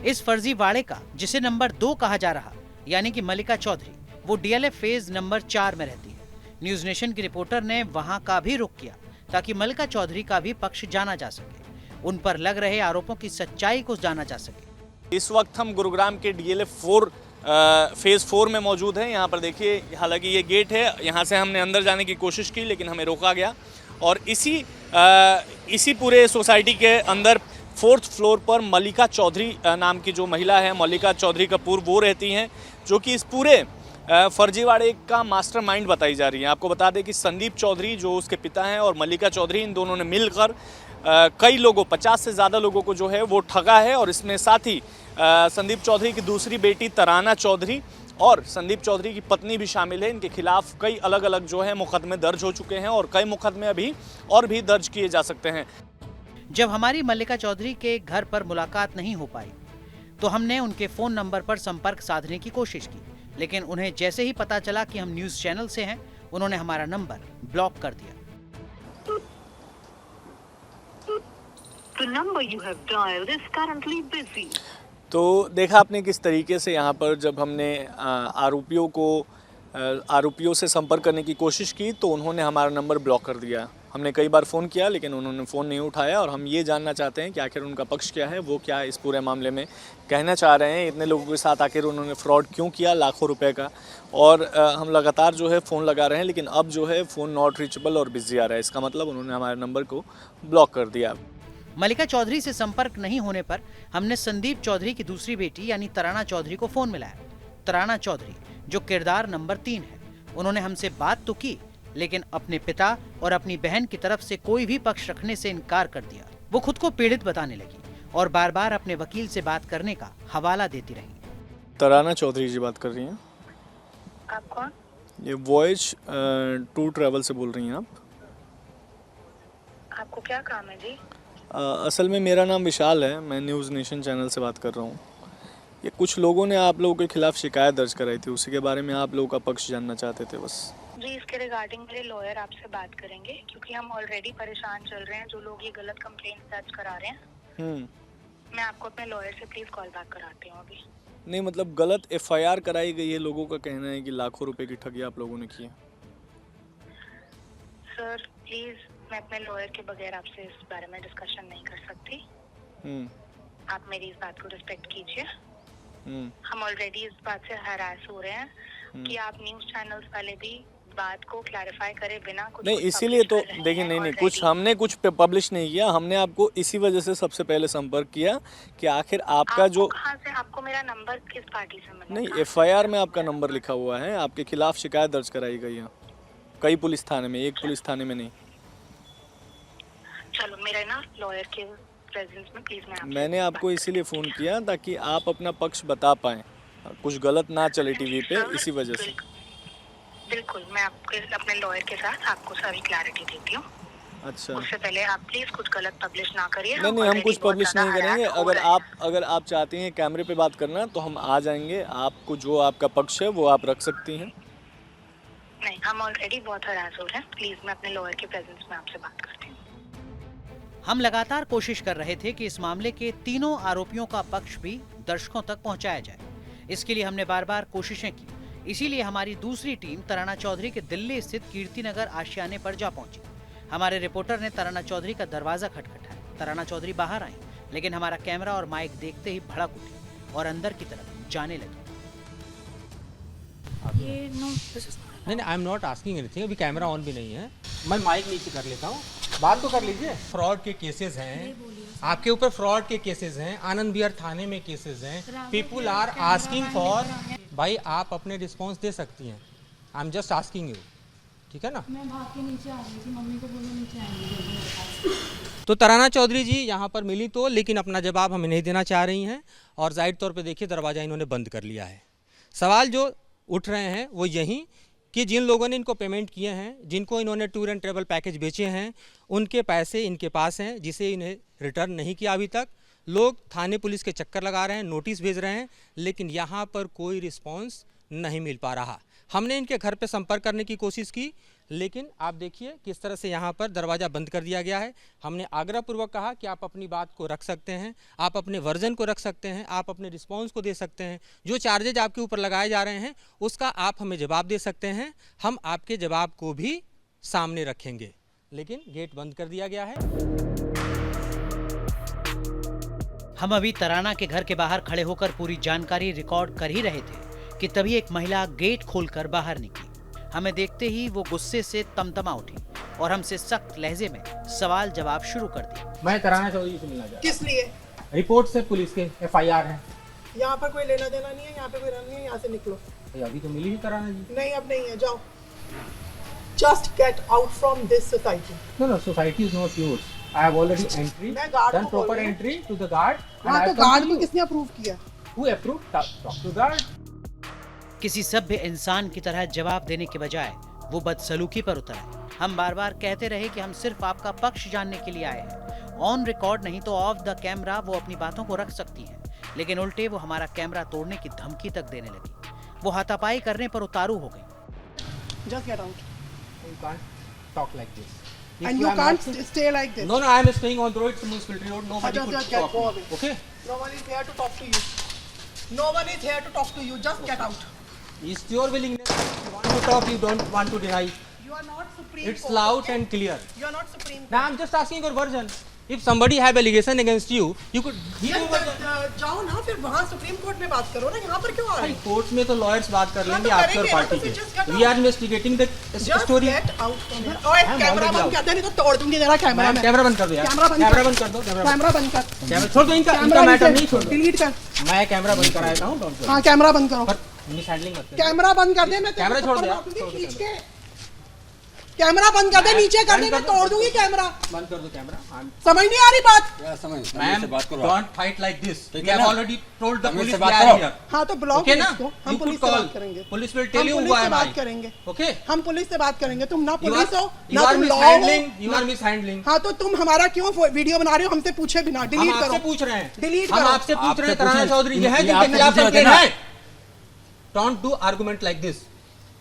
इस फर्जीवाड़े का जिसे नंबर 2 कहा जा रहा, यानी कि मल्लिका चौधरी, वो डीएलएफ फेज नंबर 4 में रहती है। न्यूज नेशन के रिपोर्टर ने वहां का भी रुख किया ताकि मल्लिका चौधरी का भी पक्ष जाना जा सके, उन पर लग रहे आरोपों की सच्चाई को जाना जा सके। इस वक्त हम गुरुग्राम के डीएलएफ फेज 4 में मौजूद हैं। यहाँ पर देखिए, हालांकि ये गेट है, यहाँ से हमने अंदर जाने की कोशिश की लेकिन हमें रोका गया और इसी पूरे सोसाइटी के अंदर 4th फ्लोर पर मल्लिका चौधरी नाम की जो महिला है, मल्लिका चौधरी कपूर, वो रहती हैं, जो कि इस पूरे फर्जीवाड़े का मास्टरमाइंड बताई जा रही है। आपको बता दें कि संदीप चौधरी जो उसके पिता हैं और मल्लिका चौधरी, इन दोनों ने मिलकर कई लोगों, 50 से ज़्यादा लोगों को जो है वो ठगा है और इसमें साथ ही संदीप चौधरी की दूसरी बेटी तराना चौधरी और संदीप चौधरी की पत्नी भी शामिल है। इनके खिलाफ कई अलग अलग जो है मुकदमे दर्ज हो चुके हैं और कई मुकदमे अभी और भी दर्ज किए जा सकते हैं। जब हमारी मल्लिका चौधरी के घर पर मुलाकात नहीं हो पाई तो हमने उनके फोन नंबर पर संपर्क साधने की कोशिश की, लेकिन उन्हें जैसे ही पता चला कि हम न्यूज चैनल से हैं, उन्होंने हमारा नंबर ब्लॉक कर दिया। The number you have dialed is currently busy. तो देखा आपने किस तरीके से यहाँ पर जब हमने आरोपियों से संपर्क करने की कोशिश की तो उन्होंने हमारा नंबर ब्लॉक कर दिया। हमने कई बार फ़ोन किया लेकिन उन्होंने फ़ोन नहीं उठाया और हम ये जानना चाहते हैं कि आखिर उनका पक्ष क्या है, वो क्या इस पूरे मामले में कहना चाह रहे हैं। इतने लोगों के साथ आखिर उन्होंने फ्रॉड क्यों किया लाखों रुपए का, और हम लगातार जो है फ़ोन लगा रहे हैं लेकिन अब जो है फ़ोन नॉट रीचेबल और बिजी आ रहा है। इसका मतलब उन्होंने हमारे नंबर को ब्लॉक कर दिया। मल्लिका चौधरी से संपर्क नहीं होने पर हमने संदीप चौधरी की दूसरी बेटी यानी तराना चौधरी को फोन मिलाया। तराना चौधरी जो किरदार नंबर 3 है, उन्होंने हमसे बात तो की लेकिन अपने पिता और अपनी बहन की तरफ से कोई भी पक्ष रखने से इनकार कर दिया। वो खुद को पीड़ित बताने लगी और बार बार अपने वकील से बात करने का हवाला देती रही। तराना चौधरी जी बात कर रही हैं? आप कौन? ये वॉइस टूर ट्रैवल से बोल रही हैं आप? आपको क्या काम है जी? असल में मेरा नाम विशाल है, मैं न्यूज़ नेशन चैनल से बात कर रहा हूँ। ये कुछ लोगों ने आप लोगों के खिलाफ शिकायत दर्ज कराई थी, उसी के बारे में आप लोगों का पक्ष जानना चाहते थे बस। जी, इसके रिगार्डिंग मेरे लॉयर आपसे बात करेंगे क्योंकि हम ऑलरेडी परेशान चल रहे हैं। जो लोग ये गलत कंप्लेंट दर्ज करा रहे हैं, मैं आपको अपने लॉयर से प्लीज कॉल बैक कराती हूँ अभी। नहीं, मतलब गलत एफआईआर कराई गई है, लोगों का कहना है कि लाखों रुपए की ठगी आप लोगों ने की है। सर प्लीज, मैं अपने लॉयर के बगैर आपसे इस बारे में डिस्कशन नहीं कर सकती। आप मेरी इस बात को रिस्पेक्ट कीजिए। हम ऑलरेडी इस बात से हरास हो रहे हैं कि आप न्यूज़ चैनल्स वाले भी बात को क्लैरिफाई करे बिना कुछ नहीं, इसीलिए तो देखिए, नहीं कुछ हमने कुछ पब्लिश नहीं किया। हमने आपको इसी वजह से सबसे पहले संपर्क किया कि आखिर आपका जो कहाँ से आपको मेरा नंबर किस पार्टी से मिला? नहीं, एफआईआर में आपका नंबर लिखा हुआ है, आपके खिलाफ शिकायत दर्ज कराई गई है कई पुलिस थाने में, एक पुलिस थाने में नहीं। चलो, मेरे ना लॉयर के प्रेजेंस में प्लीज मैंने आपको इसीलिए फ़ोन किया ताकि आप अपना पक्ष बता पाएँ, कुछ गलत ना चले टीवी पे, इसी वजह से। बिल्कुल, मैं आपके अपने लॉयर के साथ आपको सारी क्लैरिटी देती हूँ। अच्छा, उससे पहले आप प्लीज कुछ गलत पब्लिश ना करिए। नहीं, हम कुछ पब्लिश नहीं करेंगे। अगर आप चाहती हैं कैमरे पे बात करना तो हम आ जाएंगे, आपको जो आपका पक्ष है वो आप रख सकती हैं। नहीं, हम ऑलरेडी बहुत हरास हो रहे हैं। प्लीज, मैं अपने लॉयर के प्रेजेंस में आपसे बात करती हूँ। हम लगातार कोशिश कर रहे थे कि इस मामले के तीनों आरोपियों का पक्ष भी दर्शकों तक पहुंचाया जाए। इसके लिए हमने बार बार कोशिशें की। इसीलिए हमारी दूसरी टीम तराना चौधरी के दिल्ली स्थित कीर्तिनगर आशियाने पर जा पहुंची। हमारे रिपोर्टर ने तराना चौधरी का दरवाजा खटखटाया। तराना चौधरी बाहर आई लेकिन हमारा कैमरा और माइक देखते ही भड़क उठी और अंदर की तरफ जाने लगी। नहीं, I am not asking anything. अभी कैमरा ऑन भी नहीं है, मैं माइक नीचे कर लेता हूँ, बात तो कर लीजिए। फ्रॉड के केसेस हैं, आपके ऊपर फ्रॉड के केसेस हैं, आनंद विहार थाने में केसेस हैं। पीपुल आर आस्किंग फॉर, भाई आप अपने रिस्पॉन्स दे सकती हैं। I am just asking you, ठीक है ना। मैं भाग के नीचे आ रही थी, मम्मी को बोलो नीचे आएंगे। तो तराना चौधरी जी यहाँ पर मिली तो, लेकिन अपना जवाब हमें नहीं देना चाह रही हैं और जाहिर तौर पे देखिए दरवाज़ा इन्होंने बंद कर लिया है। सवाल जो उठ रहे हैं वो यही कि जिन लोगों ने इनको पेमेंट किए हैं, जिनको इन्होंने टूर एंड ट्रैवल पैकेज बेचे हैं, उनके पैसे इनके पास हैं जिसे इन्हें रिटर्न नहीं किया अभी तक। लोग थाने पुलिस के चक्कर लगा रहे हैं, नोटिस भेज रहे हैं, लेकिन यहाँ पर कोई रिस्पॉन्स नहीं मिल पा रहा। हमने इनके घर पे संपर्क करने की कोशिश की, लेकिन आप देखिए किस तरह से यहाँ पर दरवाज़ा बंद कर दिया गया है। हमने आग्रहपूर्वक कहा कि आप अपनी बात को रख सकते हैं, आप अपने वर्जन को रख सकते हैं, आप अपने रिस्पॉन्स को दे सकते हैं, जो चार्जेज आपके ऊपर लगाए जा रहे हैं उसका आप हमें जवाब दे सकते हैं, हम आपके जवाब को भी सामने रखेंगे। लेकिन गेट बंद कर दिया गया है। हम अभी तराना के घर के बाहर खड़े होकर पूरी जानकारी रिकॉर्ड कर ही रहे थे कि तभी एक महिला गेट खोलकर बाहर निकली। हमें देखते ही वो गुस्से से तमतमा उठी और हमसे सख्त लहजे में सवाल जवाब शुरू कर दिए। मैं तराना चौधरी से मिलना चाहता हूं। किस लिए? रिपोर्ट से पुलिस के FIR है। यहाँ पर कोई लेना देना नहीं है, यहाँ पे कोई रहना नहीं है, यहाँ से निकलो। अभी तो मिली ही तराना जी। नहीं, अब नहीं है, जाओ। Just get out from this society. No, society is not yours. I have already entry, done proper entry to the guard. हाँ, तो गार्ड को किसने अप्रूव किया? Who approved? Talk to guard. किसी सभ्य इंसान की तरह जवाब देने के बजाय वो बदसलूकी पर उतर आए। हम बार बार कहते रहे कि हम सिर्फ आपका पक्ष जानने के लिए आए हैं, ऑन रिकॉर्ड नहीं तो ऑफ द कैमरा वो अपनी बातों को रख सकती हैं, लेकिन उल्टे वो हमारा कैमरा तोड़ने की धमकी तक देने लगी। वो हाथापाई करने पर उतारू हो गई। Just get out. You can't talk like this. And you can't stay like this. No, I am staying on the road. It's a municipality road. Nobody could Just talk. go away. Okay. No one is here to talk to you. No one is here to talk to you. Just get out. It's your willingness. If you want to talk, you don't want to deny. You are not Supreme It's Court, loud okay? and clear. You are not Supreme Court. Now I'm just asking your version. If somebody have allegation against you, you could give your version. जाओ ना, फिर वहाँ सुप्रीम कोर्ट में बात करो ना, यहाँ पर क्यों आ रहे हो? कोर्ट में तो लॉयर्स बात कर हाँ, लेंगे तो आपके और करेंगे ना, पार्टी तो फिर just get के। We out. are investigating the Just story. get out from here. ओए, कैमरा बंद कर दे, नहीं तो तोड़ दूंगी तेरा कैमरा मैं। कैमरा बंद कर दो यार। कैमरा बंद कर दो। कैमरा बंद कर। कैमरा छोड़ दो, इनका कैमरा मैटर नहीं छोड़ दो। डिलीट कर। मैं कैमरा बंद कराता हूँ। हाँ, कैमरा बंद करो। मिस हैंडलिंग मत कर। कैमरा बंद कर दे, मैं कैमरा छोड़ दे। खींच के। कैमरा बंद कर दे, नीचे कर दे, मैं तोड़ दूंगी कैमरा। बंद कर दो कैमरा। समझ नहीं आ रही बात? Ma'am, don't fight like this. We have already told the police we बात are here. हाँ, तो ब्लॉक Okay ना? इसको। हम You पुलिस could से call. बात करेंगे। Police will tell you हम who पुलिस से am I. बात करेंगे। Okay? हम पुलिस से बात करेंगे। तुम ना You पुलिस हो are ना तुम लॉ mishandling. हो। You are mishandling. हाँ, तो तुम हमारा क्यों वीडियो बना रहे हो? हमसे पूछे बिना हम डिलीट करो। आपसे पूछ रहे हैं। डिलीट हम करो। आपसे पूछ रहे हैं तराना चौधरी ये है जिनके खिलाफ कंप्लेन है। Don't do argument like this.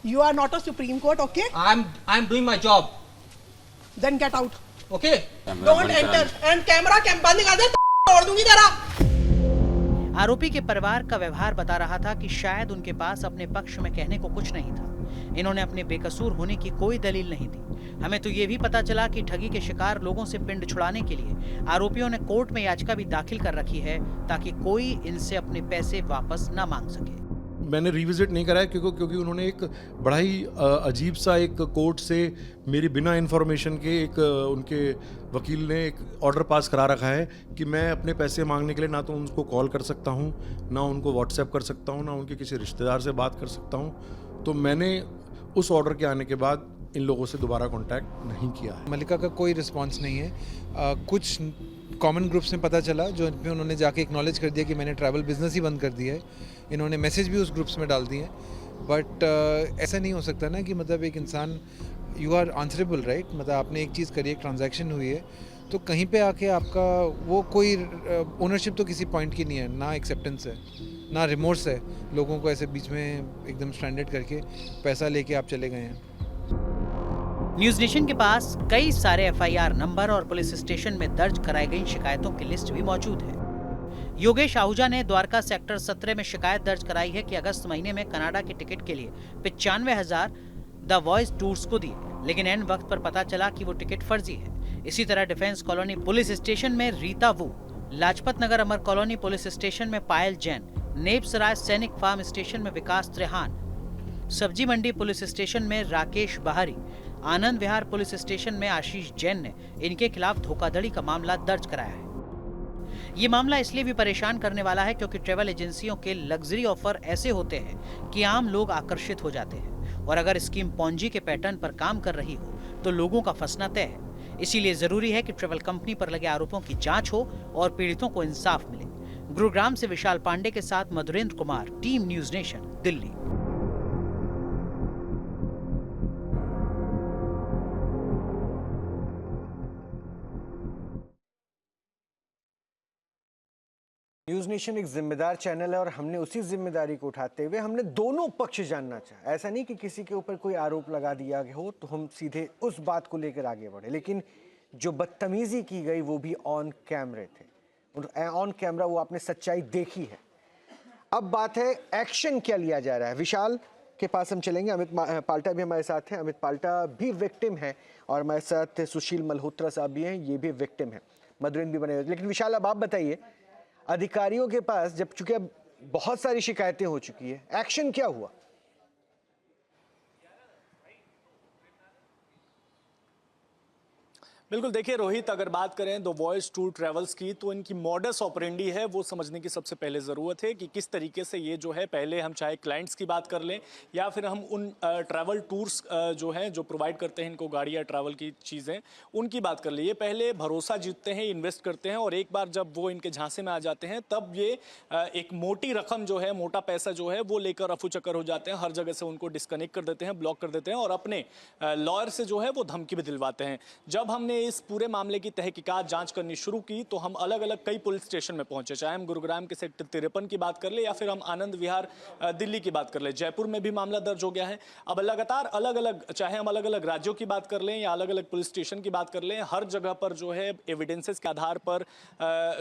You are not a Supreme Court, okay? I'm doing my job. Then get out. Okay? Don't enter. And camera बंद कर दे, तोड़ दूंगी तेरा। आरोपी के परिवार का व्यवहार बता रहा था कि शायद उनके पास अपने पक्ष में कहने को कुछ नहीं था। इन्होंने अपने बेकसूर होने की कोई दलील नहीं दी। हमें तो ये भी पता चला कि ठगी के शिकार लोगों से पिंड छुड़ाने के लिए आरोपियों ने कोर्ट में याचिका भी दाखिल कर रखी है ताकि कोई इनसे अपने पैसे वापस न मांग सके। मैंने रिविजिट नहीं कराया क्योंकि उन्होंने एक बड़ा ही अजीब सा एक कोर्ट से मेरी बिना इन्फॉर्मेशन के एक उनके वकील ने एक ऑर्डर पास करा रखा है कि मैं अपने पैसे मांगने के लिए ना तो उनको कॉल कर सकता हूँ, ना उनको व्हाट्सएप कर सकता हूँ, ना उनके किसी रिश्तेदार से बात कर सकता हूँ। तो मैंने उस ऑर्डर के आने के बाद इन लोगों से दोबारा कांटेक्ट नहीं किया है। मल्लिका का कोई रिस्पांस नहीं है। कुछ कॉमन ग्रुप्स में पता चला जो इनमें उन्होंने जाके एक्नॉलेज कर दिया कि मैंने ट्रैवल बिजनेस ही बंद कर दिया है। इन्होंने मैसेज भी उस ग्रुप्स में डाल दिए हैं। बट ऐसा नहीं हो सकता ना कि मतलब एक इंसान, यू आर आंसरेबल राइट, मतलब आपने एक चीज़ करी, एक ट्रांजैक्शन हुई है, तो कहीं पे आके आपका वो कोई ओनरशिप तो किसी पॉइंट की नहीं है, ना एक्सेप्टेंस है ना रिमोर्स है। लोगों को ऐसे बीच में एकदम स्ट्रैंडेड करके पैसा लेके आप चले गए हैं। न्यूज नेशन के पास कई सारे FIR नंबर और पुलिस स्टेशन में दर्ज कराई गई शिकायतों की लिस्ट भी मौजूद है। योगेश आहूजा ने द्वारका सेक्टर 17 में शिकायत दर्ज कराई है कि अगस्त महीने में कनाडा के टिकट के लिए 95,000 द वॉइस टूर्स को दिए, लेकिन एंड वक्त पर पता चला कि वो टिकट फर्जी है। इसी तरह डिफेंस कॉलोनी पुलिस स्टेशन में रीता वू लाजपत नगर अमर कॉलोनी पुलिस स्टेशन में पायल जैन, नेपसराय सैनिक फार्म स्टेशन में विकास त्रेहान, सब्जी मंडी पुलिस स्टेशन में राकेश बहारी, आनंद विहार पुलिस स्टेशन में आशीष जैन ने इनके खिलाफ धोखाधड़ी का मामला दर्ज कराया है। ये मामला इसलिए भी परेशान करने वाला है क्योंकि ट्रैवल एजेंसियों के लग्जरी ऑफर ऐसे होते हैं कि आम लोग आकर्षित हो जाते हैं, और अगर स्कीम पॉन्जी के पैटर्न पर काम कर रही हो तो लोगों का फंसना तय है। इसीलिए जरूरी है कि ट्रैवल कंपनी पर लगे आरोपों की जांच हो और पीड़ितों को इंसाफ मिले। गुरुग्राम से विशाल पांडे के साथ Madhurendra Kumar, team news nation, Delhi. News nation एक जिम्मेदार चैनल है और हमने उसी जिम्मेदारी को उठाते हुए हमने दोनों पक्ष जानना चाहा। ऐसा नहीं कि किसी के ऊपर कोई आरोप लगा दिया गया हो तो हम सीधे उस बात को लेकर आगे बढ़े, लेकिन जो बदतमीजी की गई वो भी ऑन कैमरे थे, ऑन कैमरा वो आपने सच्चाई देखी है। अब बात है एक्शन क्या लिया जा रहा है। विशाल के पास हम चलेंगे। अमित पाल्टा भी हमारे साथ हैं। अमित पाल्टा भी विक्टिम है और हमारे साथ सुशील मल्होत्रा साहब भी हैं, ये भी विक्टिम है, मधुरेंद्र भी बने हुए। लेकिन विशाल अब आप बताइए, अधिकारियों के पास जब चूंकि अब बहुत सारी शिकायतें हो चुकी है, एक्शन क्या हुआ? बिल्कुल, देखिए रोहित, अगर बात करें द वॉइस टूर ट्रैवल्स की, तो इनकी मॉडस ऑपरेंडी है वो समझने की सबसे पहले ज़रूरत है कि किस तरीके से ये जो है, पहले हम चाहे क्लाइंट्स की बात कर लें या फिर हम उन ट्रैवल टूर्स जो हैं जो प्रोवाइड करते हैं इनको गाड़ी या ट्रैवल की चीज़ें, उनकी बात कर लिए। पहले भरोसा जीतते हैं, इन्वेस्ट करते हैं और एक बार जब वो इनके झांसे में आ जाते हैं तब ये एक मोटी रकम जो है, मोटा पैसा जो है वो लेकर रफू चक्कर हो जाते हैं। हर जगह से उनको डिस्कनेक्ट कर देते हैं, ब्लॉक कर देते हैं और अपने लॉयर से जो है वो धमकी भी दिलवाते हैं। जब हमने इस पूरे मामले की तहकीकात जांच करनी शुरू की तो हम अलग अलग कई पुलिस स्टेशन में पहुंचे, चाहे हम गुरुग्राम के सेक्टर 53 की बात कर ले या फिर हम आनंद विहार दिल्ली की बात कर ले। जयपुर में भी मामला दर्ज हो गया है। अब लगातार अलग अलग, चाहे हम अलग अलग राज्यों की बात कर लें या अलग अलग पुलिस स्टेशन की बात कर लें, हर जगह पर जो है एविडेंसेस के आधार पर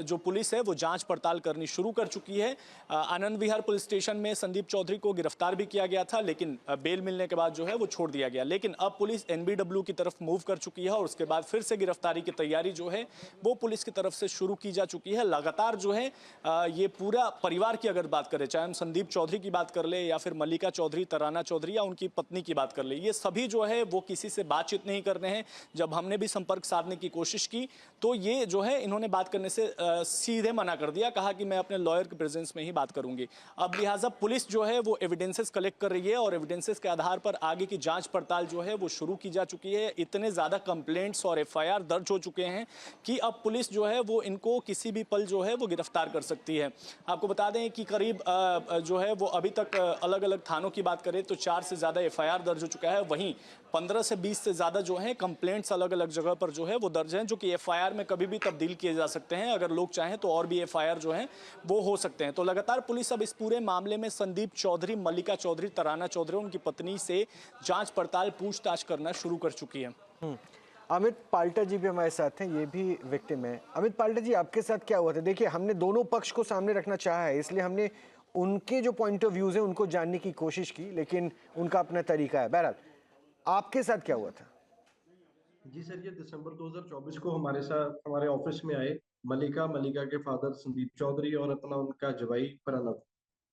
जो पुलिस है वो जांच पड़ताल करनी शुरू कर चुकी है। आनंद विहार पुलिस स्टेशन में संदीप चौधरी को गिरफ्तार भी किया गया था, लेकिन बेल मिलने के बाद जो है वो छोड़ दिया गया। लेकिन अब पुलिस NBW की तरफ मूव कर चुकी है और उसके बाद फिर से गिरफ्तारी की तैयारी जो है वो पुलिस की तरफ से शुरू की जा चुकी है। लगातार जो है ये पूरा परिवार की अगर बात करें, चाहे हम संदीप चौधरी की बात कर ले या फिर मल्लिका चौधरी, तराना चौधरी या उनकी पत्नी की बात कर ले, ये सभी जो है वो किसी से बातचीत नहीं कर रहे हैं। जब हमने भी संपर्क साधने की कोशिश की तो ये जो है इन्होंने बात करने से सीधे मना कर दिया, कहा कि मैं अपने लॉयर के प्रेजेंस में ही बात करूंगी। अब लिहाजा पुलिस जो है वो एविडेंसेस कलेक्ट कर रही है और एविडेंसेस के आधार पर आगे की जांच पड़ताल जो है वो शुरू की जा चुकी है। इतने ज्यादा कंप्लेंट्स और FIR दर्ज हो चुके हैं कि अब पुलिस जो है वो इनको किसी भी पल जो है वो गिरफ्तार कर सकती है। आपको बता दें कि करीब जो है वो अभी तक अलग अलग थानों की बात करें तो 4 से ज़्यादा FIR दर्ज हो चुका है। वहीं 15 से 20 से ज़्यादा जो है कंप्लेंट्स अलग अलग जगह पर जो है वो दर्ज हैं, जो कि FIR में कभी भी तब्दील किए जा सकते हैं। अगर लोग चाहें तो और भी FIR जो हैं वो हो सकते हैं। तो लगातार पुलिस अब इस पूरे मामले में संदीप चौधरी, मल्लिका चौधरी, तराना चौधरी, उनकी पत्नी से जाँच पड़ताल, पूछताछ करना शुरू कर चुकी है। अमित पाल्टा जी भी हमारे साथ हैं, ये भी विक्टिम है। अमित पाल्टा जी, आपके साथ क्या हुआ था? देखिए, हमने दोनों पक्ष को सामने रखना चाहा है, इसलिए हमने उनके जो पॉइंट ऑफ व्यूज हैं उनको जानने की कोशिश की, लेकिन उनका अपना तरीका है। बहरहाल, आपके साथ क्या हुआ था? जी सर, ये दिसंबर 2024 को हमारे साथ हमारे ऑफिस में आए मल्लिका के फादर संदीप चौधरी और अपना उनका जवाई प्रणव।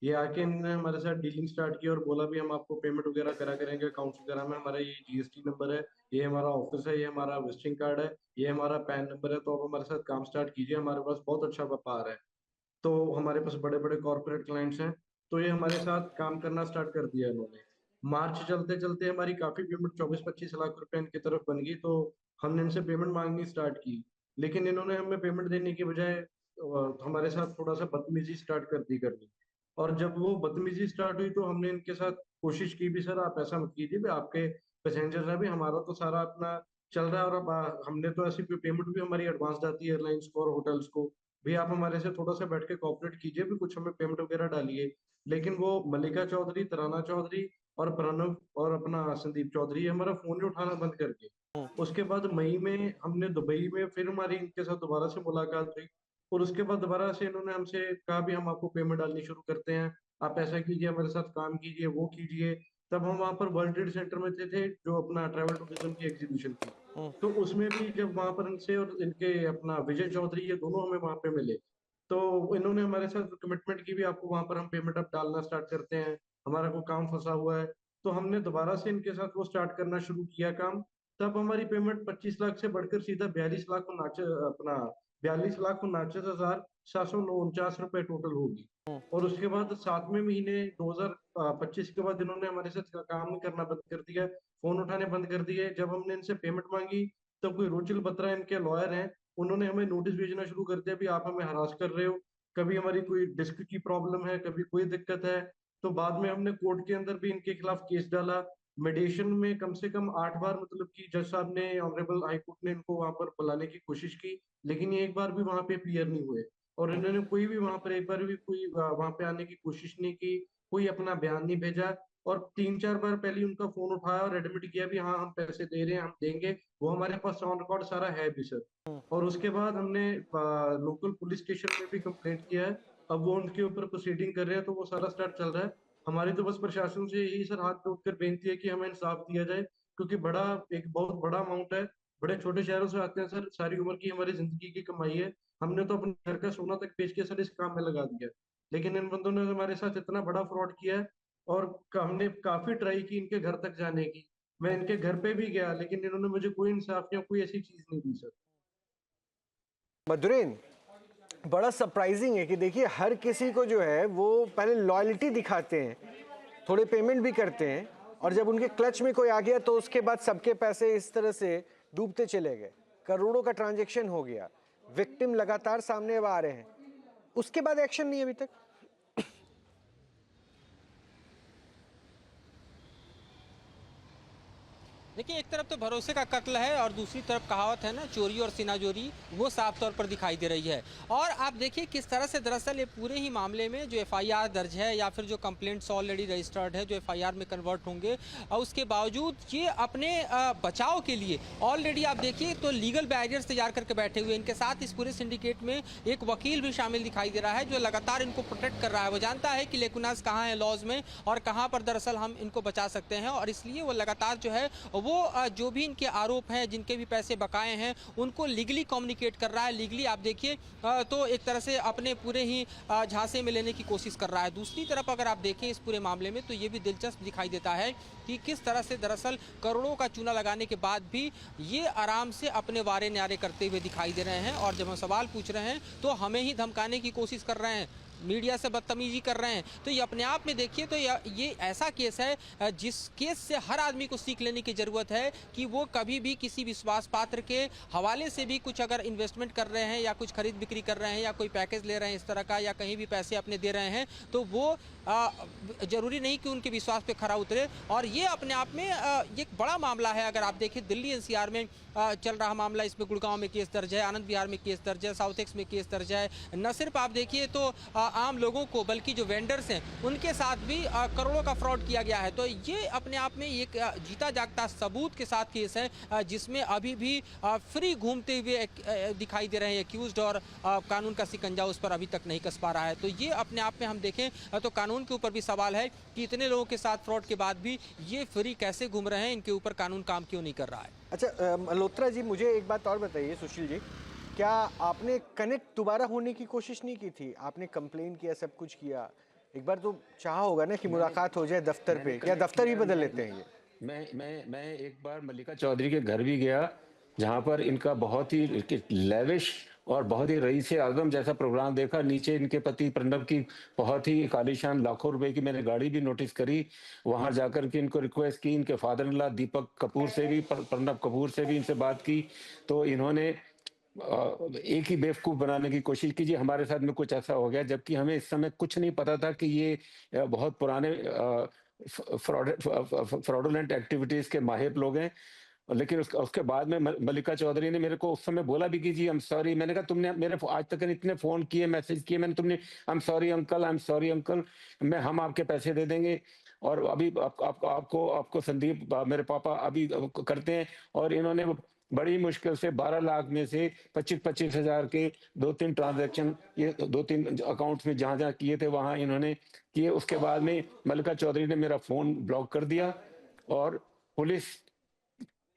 ये आके इन्होंने हमारे साथ डीलिंग स्टार्ट की और बोला भी हम आपको पेमेंट वगैरह करा करेंगे, अकाउंट्स वगैरह में हमारा ये GST नंबर है, ये हमारा ऑफिस है, ये हमारा विजिटिंग कार्ड है, ये हमारा पैन नंबर है, तो आप हमारे साथ काम स्टार्ट कीजिए, हमारे पास बहुत अच्छा व्यापार है। तो हमारे पास बड़े बड़े कॉर्पोरेट क्लाइंट्स हैं, तो ये हमारे साथ काम करना स्टार्ट कर दिया इन्होंने। मार्च चलते चलते हमारी काफी पेमेंट 24-25 लाख रुपए इनकी तरफ बन गई, तो हमने इनसे पेमेंट मांगनी स्टार्ट की। लेकिन इन्होंने हमें पेमेंट देने की बजाय हमारे साथ थोड़ा सा बदतमीजी स्टार्ट कर दी करनी। और जब वो बदतमीजी स्टार्ट हुई तो हमने इनके साथ कोशिश की भी, सर आप ऐसा मत कीजिए भी, आपके पैसेंजर्स हैं भी, हमारा तो सारा अपना चल रहा है और अब हमने तो ऐसी पेमेंट भी हमारी एडवांस जाती है एयरलाइंस को और होटल्स को भी, आप हमारे से थोड़ा सा बैठ के कोऑपरेट कीजिए भी, कुछ हमें पेमेंट वगैरह डालिए। लेकिन वो मल्लिका चौधरी, तराना चौधरी और प्रणव और अपना संदीप चौधरी हमारा फोन ही उठाना बंद कर दिए। उसके बाद मई में हमने दुबई में फिर हमारी इनके साथ दोबारा से मुलाकात हुई और उसके बाद दोबारा से इन्होंने हमसे कहा भी हम आपको पेमेंट डालनी शुरू करते हैं, आप ऐसा कीजिए, हमारे साथ काम कीजिए, वो कीजिए। तब हम वहाँ पर वर्ल्ड ट्रेड सेंटर में थे जो अपना ट्रैवल टूरिज्म की एग्जीबिशन थी। तो उसमें भी जब वहाँ पर इनसे और इनके अपना विजय चौधरी, ये दोनों हमें वहाँ पे मिले, तो इन्होंने हमारे साथ कमिटमेंट की भी आपको वहाँ पर हम पेमेंट अब डालना स्टार्ट करते हैं, हमारा कोई काम फंसा हुआ है। तो हमने दोबारा से इनके साथ वो स्टार्ट करना शुरू किया काम। तब हमारी पेमेंट 25 लाख से बढ़कर सीधा 42 लाख 49,749 टोटल होगी। और उसके बाद 7वें महीने 2025 के बाद इन्होंने हमारे साथ काम करना बंद कर दिया, फोन उठाने बंद कर दिए। जब हमने इनसे पेमेंट मांगी तब कोई रुचिल बत्रा इनके लॉयर हैं, उन्होंने हमें नोटिस भेजना शुरू कर दिया, भी आप हमें हरास कर रहे हो, कभी हमारी कोई डिस्क की प्रॉब्लम है, कभी कोई दिक्कत है। तो बाद में हमने कोर्ट के अंदर भी इनके खिलाफ केस डाला। मेडिएशन में कम से कम 8 बार मतलब कि जज साहब ने, ऑनरेबल हाई कोर्ट ने इनको वहां पर बुलाने की कोशिश की, लेकिन ये एक बार भी वहां पे अपीयर नहीं हुए। और इन्होंने कोई भी वहां पर एक बार भी कोई वहां पे आने की कोशिश नहीं की, कोई अपना बयान नहीं भेजा। और 3-4 बार पहले उनका फोन उठाया और एडमिट किया भी हाँ हम पैसे दे रहे हैं, हम देंगे, वो हमारे पास साउंड रिकॉर्ड सारा है भी सर। और उसके बाद हमने लोकल पुलिस स्टेशन में भी कंप्लेंट किया है, अब वो उनके ऊपर प्रोसीडिंग कर रहे हैं, तो वो सारा स्टार्ट चल रहा है। हमारी तो बस प्रशासन से यही सर हाथ जोड़कर बेनती है कि हमें इंसाफ दिया जाए, क्योंकि एक बहुत बड़ा अमाउंट है, बड़े छोटे शहरों से आते हैं सर, सारी उम्र की हमारी जिंदगी की कमाई है, हमने तो अपने घर का सोना तक बेच के सर इस काम में लगा दिया। लेकिन इन बंदों ने हमारे साथ इतना बड़ा फ्रॉड किया है, और हमने काफी ट्राई की इनके घर तक जाने की, मैं इनके घर पे भी गया, लेकिन इन्होंने मुझे कोई इंसाफ या कोई ऐसी चीज नहीं दी सर। मधुरेन, बड़ा सरप्राइजिंग है कि देखिए हर किसी को जो है वो पहले लॉयल्टी दिखाते हैं, थोड़े पेमेंट भी करते हैं, और जब उनके क्लच में कोई आ गया तो उसके बाद सबके पैसे इस तरह से डूबते चले गए, करोड़ों का ट्रांजैक्शन हो गया, विक्टिम लगातार सामने अब आ रहे हैं, उसके बाद एक्शन नहीं अभी तक। देखिए, एक तरफ तो भरोसे का कत्ल है और दूसरी तरफ कहावत है ना, चोरी और सीनाजोरी, वो साफ तौर पर दिखाई दे रही है। और आप देखिए किस तरह से दरअसल ये पूरे ही मामले में जो एफआईआर दर्ज है या फिर जो कंप्लेंट्स ऑलरेडी रजिस्टर्ड है जो एफआईआर में कन्वर्ट होंगे, और उसके बावजूद ये अपने बचाव के लिए ऑलरेडी आप देखिए तो लीगल बैरियर्स तैयार करके बैठे हुए। इनके साथ इस पूरे सिंडिकेट में एक वकील भी शामिल दिखाई दे रहा है जो लगातार इनको प्रोटेक्ट कर रहा है। वो जानता है कि लेकुनास कहाँ है लॉज में और कहाँ पर दरअसल हम इनको बचा सकते हैं, और इसलिए वो लगातार जो है वो जो भी इनके आरोप हैं, जिनके भी पैसे बकाए हैं, उनको लीगली कम्युनिकेट कर रहा है। लीगली आप देखिए तो एक तरह से अपने पूरे ही झांसे में लेने की कोशिश कर रहा है। दूसरी तरफ अगर आप देखें इस पूरे मामले में तो ये भी दिलचस्प दिखाई देता है कि किस तरह से दरअसल करोड़ों का चूना लगाने के बाद भी ये आराम से अपने वारे न्यारे करते हुए दिखाई दे रहे हैं। और जब हम सवाल पूछ रहे हैं तो हमें ही धमकाने की कोशिश कर रहे हैं, मीडिया से बदतमीजी कर रहे हैं। तो ये अपने आप में देखिए तो ये ऐसा केस है जिस केस से हर आदमी को सीख लेने की ज़रूरत है कि वो कभी भी किसी विश्वास पात्र के हवाले से भी कुछ अगर इन्वेस्टमेंट कर रहे हैं या कुछ खरीद बिक्री कर रहे हैं या कोई पैकेज ले रहे हैं इस तरह का, या कहीं भी पैसे अपने दे रहे हैं, तो वो ज़रूरी नहीं कि उनके विश्वास पे खरा उतरे। और ये अपने आप में एक बड़ा मामला है। अगर आप देखें दिल्ली एनसीआर में चल रहा मामला, इसमें गुड़गांव में केस दर्ज है, आनंद विहार में केस दर्ज है, साउथ एक्स में केस दर्ज है। न सिर्फ आप देखिए तो आम लोगों को बल्कि जो वेंडर्स हैं उनके साथ भी करोड़ों का फ्रॉड किया गया है। तो ये अपने आप में एक जीता जागता सबूत के साथ केस है जिसमें अभी भी फ्री घूमते हुए दिखाई दे रहे हैं एक्यूज्ड, और कानून का सिकंजा उस पर अभी तक नहीं कस पा रहा है। तो ये अपने आप में हम देखें तो कानून के ऊपर भी सवाल है कि इतने लोगों के साथ फ्रॉड के बाद भी ये फ्री कैसे घूम रहे हैं, इनके ऊपर कानून काम क्यों नहीं कर रहा है। अच्छा मल्होत्रा जी, मुझे एक बात और बताइए, सुशील जी, क्या आपने कनेक्ट दोबारा होने की कोशिश नहीं की थी? आपने कंप्लेन किया, सब कुछ किया, एक बार तो चाहा होगा ना कि मुलाकात हो जाए दफ्तर पे, क्या दफ्तर ही बदल लेते हैं ये? मैं एक बार मल्लिका चौधरी के घर भी गया, जहां पर इनका बहुत ही लेविश और बहुत ही रईस आजम जैसा प्रोग्राम देखा। नीचे इनके पति प्रणब की बहुत ही आलीशान लाखों रुपए की मैंने गाड़ी भी नोटिस करी। वहां जाकर के इनको रिक्वेस्ट की, इनके father in law Deepak Kapoor से भी, प्रणब कपूर से भी इनसे बात की, तो इन्होंने एक ही बेवकूफ बनाने की कोशिश कीजिए हमारे साथ में कुछ ऐसा हो गया, जबकि हमें इस समय कुछ नहीं पता था कि ये बहुत पुराने फ्रॉडुलेंट एक्टिविटीज के माहिर लोग हैं। लेकिन उसके बाद में मल्लिका चौधरी ने मेरे को उस समय बोला भी कि जी आई एम सॉरी। मैंने कहा तुमने मेरे आज तक इतने फोन किए, मैसेज किए, मैंने तुमने आई एम सॉरी अंकल, हम आपके पैसे दे देंगे, और अभी आपको संदीप मेरे पापा अभी करते हैं। और इन्होंने बड़ी मुश्किल से 12 लाख में से 25-25 हजार के 2-3 ट्रांजैक्शन, ये 2-3 अकाउंट्स में जहां किए थे वहां इन्होंने किए। उसके बाद में मल्लिका चौधरी ने मेरा फोन ब्लॉक कर दिया और पुलिस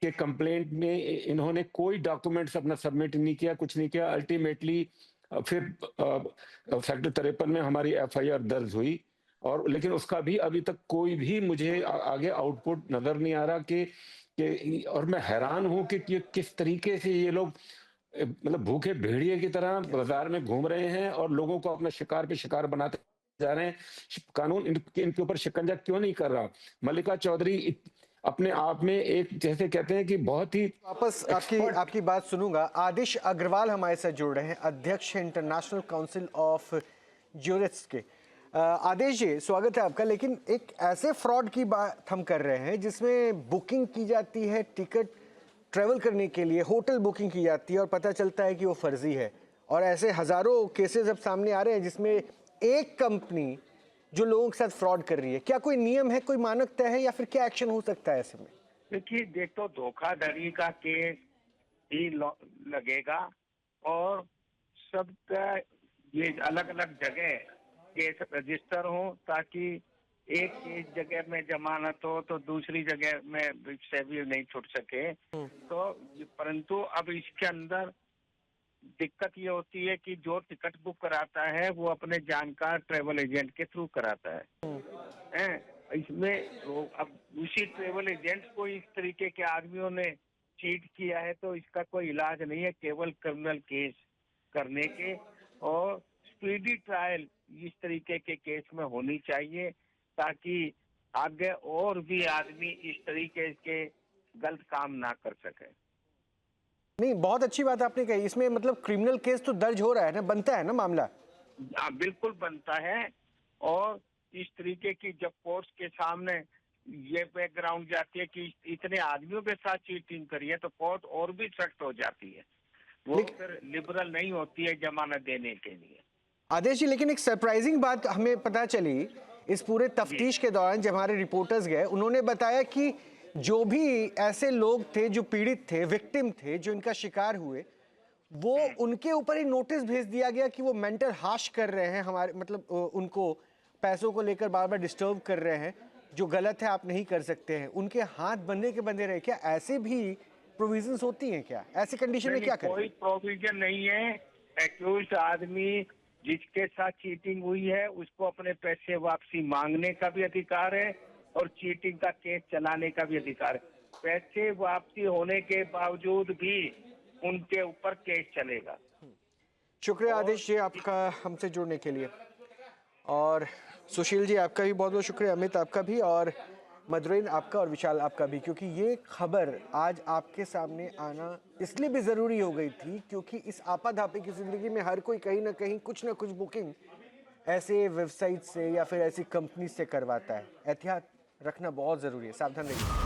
के कंप्लेंट में इन्होंने कोई डॉक्यूमेंट्स अपना सबमिट नहीं किया, कुछ नहीं किया। अल्टीमेटली फिर सेक्टर 53 में हमारी एफआईआर दर्ज हुई, और लेकिन उसका भी अभी तक कोई भी मुझे आगे आउटपुट नजर नहीं आ रहा कि और मैं हैरान हूं कि किस तरीके से ये लोग मतलब भूखे भेड़िए की तरह बाजार में घूम रहे हैं और लोगों को अपना शिकार पे शिकार बनाते जा रहे हैं। कानून इनके ऊपर शिकंजा क्यों नहीं कर रहा? मल्लिका चौधरी अपने आप में एक, जैसे कहते हैं कि बहुत ही, वापस आपकी बात सुनूंगा। आदिश अग्रवाल हमारे साथ जुड़ रहे हैं, अध्यक्ष इंटरनेशनल काउंसिल ऑफ ज्यूरिस्ट्स के। आदेश जी, स्वागत है आपका। लेकिन एक ऐसे फ्रॉड की बात हम कर रहे हैं जिसमें बुकिंग की जाती है, टिकट ट्रेवल करने के लिए होटल बुकिंग की जाती है और पता चलता है कि वो फर्जी है। और ऐसे हजारों केसेस अब सामने आ रहे हैं जिसमें एक कंपनी जो लोगों के साथ फ्रॉड कर रही है। क्या कोई नियम है, कोई मानक तय है, या फिर क्या एक्शन हो सकता है ऐसे में? देखिए, देखो धोखाधड़ी का केस ही लगेगा और सबका ये अलग अलग जगह केस रजिस्टर हो, ताकि एक जगह में जमानत हो तो दूसरी जगह में से भी नहीं छूट सके। तो परंतु अब इसके अंदर दिक्कत ये होती है कि जो टिकट बुक कराता है वो अपने जानकार ट्रेवल एजेंट के थ्रू कराता है। इसमें अब उसी ट्रेवल एजेंट को इस तरीके के आदमियों ने चीट किया है, तो इसका कोई इलाज नहीं है केवल क्रिमिनल केस करने के। और स्पीडी ट्रायल इस तरीके के केस में होनी चाहिए ताकि आगे और भी आदमी इस तरीके के गलत काम ना कर सके। नहीं, बहुत अच्छी बात आपने कही। इसमें मतलब क्रिमिनल केस तो दर्ज हो रहा है ना, बनता है ना मामला? बिल्कुल बनता है। और इस तरीके की जब कोर्ट के सामने ये बैकग्राउंड जाती है कि इतने आदमियों के साथ चीटिंग करी है, तो कोर्ट और भी सख्त हो जाती है, वो फिर लिबरल नहीं होती है जमानत देने के लिए। आदेश जी, लेकिन एक सरप्राइजिंग बात हमें पता चली इस पूरे तफ्तीश के दौरान जब हमारे रिपोर्टर्स गए, उन्होंने बताया कि जो भी ऐसे लोग थे जो पीड़ित थे, विक्टिम थे, जो इनका शिकार हुए, वो उनके ऊपर ही नोटिस भेज दिया गया कि वो मेंटल हार्श कर रहे हैं, हमारे मतलब उनको पैसों को लेकर बार बार डिस्टर्ब कर रहे हैं, जो गलत है आप नहीं कर सकते हैं। उनके हाथ बंधे के बंधे रहे। क्या ऐसे भी प्रोविजंस होती हैं? क्या ऐसी कंडीशन में क्या करें? कोई प्रोविजन नहीं है। एक्यूज्ड आदमी जिसके साथ चीटिंग हुई है उसको अपने पैसे वापसी मांगने का भी अधिकार है और चीटिंग का केस चलाने का भी अधिकार है। पैसे वापसी होने के बावजूद भी उनके ऊपर केस चलेगा। शुक्रिया आदेश जी आपका हमसे जुड़ने के लिए। और सुशील जी आपका भी बहुत बहुत शुक्रिया, अमित आपका भी, और मधुरेन आपका, और विशाल आपका भी, क्योंकि ये खबर आज आपके सामने आना इसलिए भी ज़रूरी हो गई थी क्योंकि इस आपाधापी की ज़िंदगी में हर कोई कहीं ना कहीं कुछ ना कुछ बुकिंग ऐसे वेबसाइट से या फिर ऐसी कंपनी से करवाता है। एहतियात रखना बहुत ज़रूरी है, सावधान रहिए।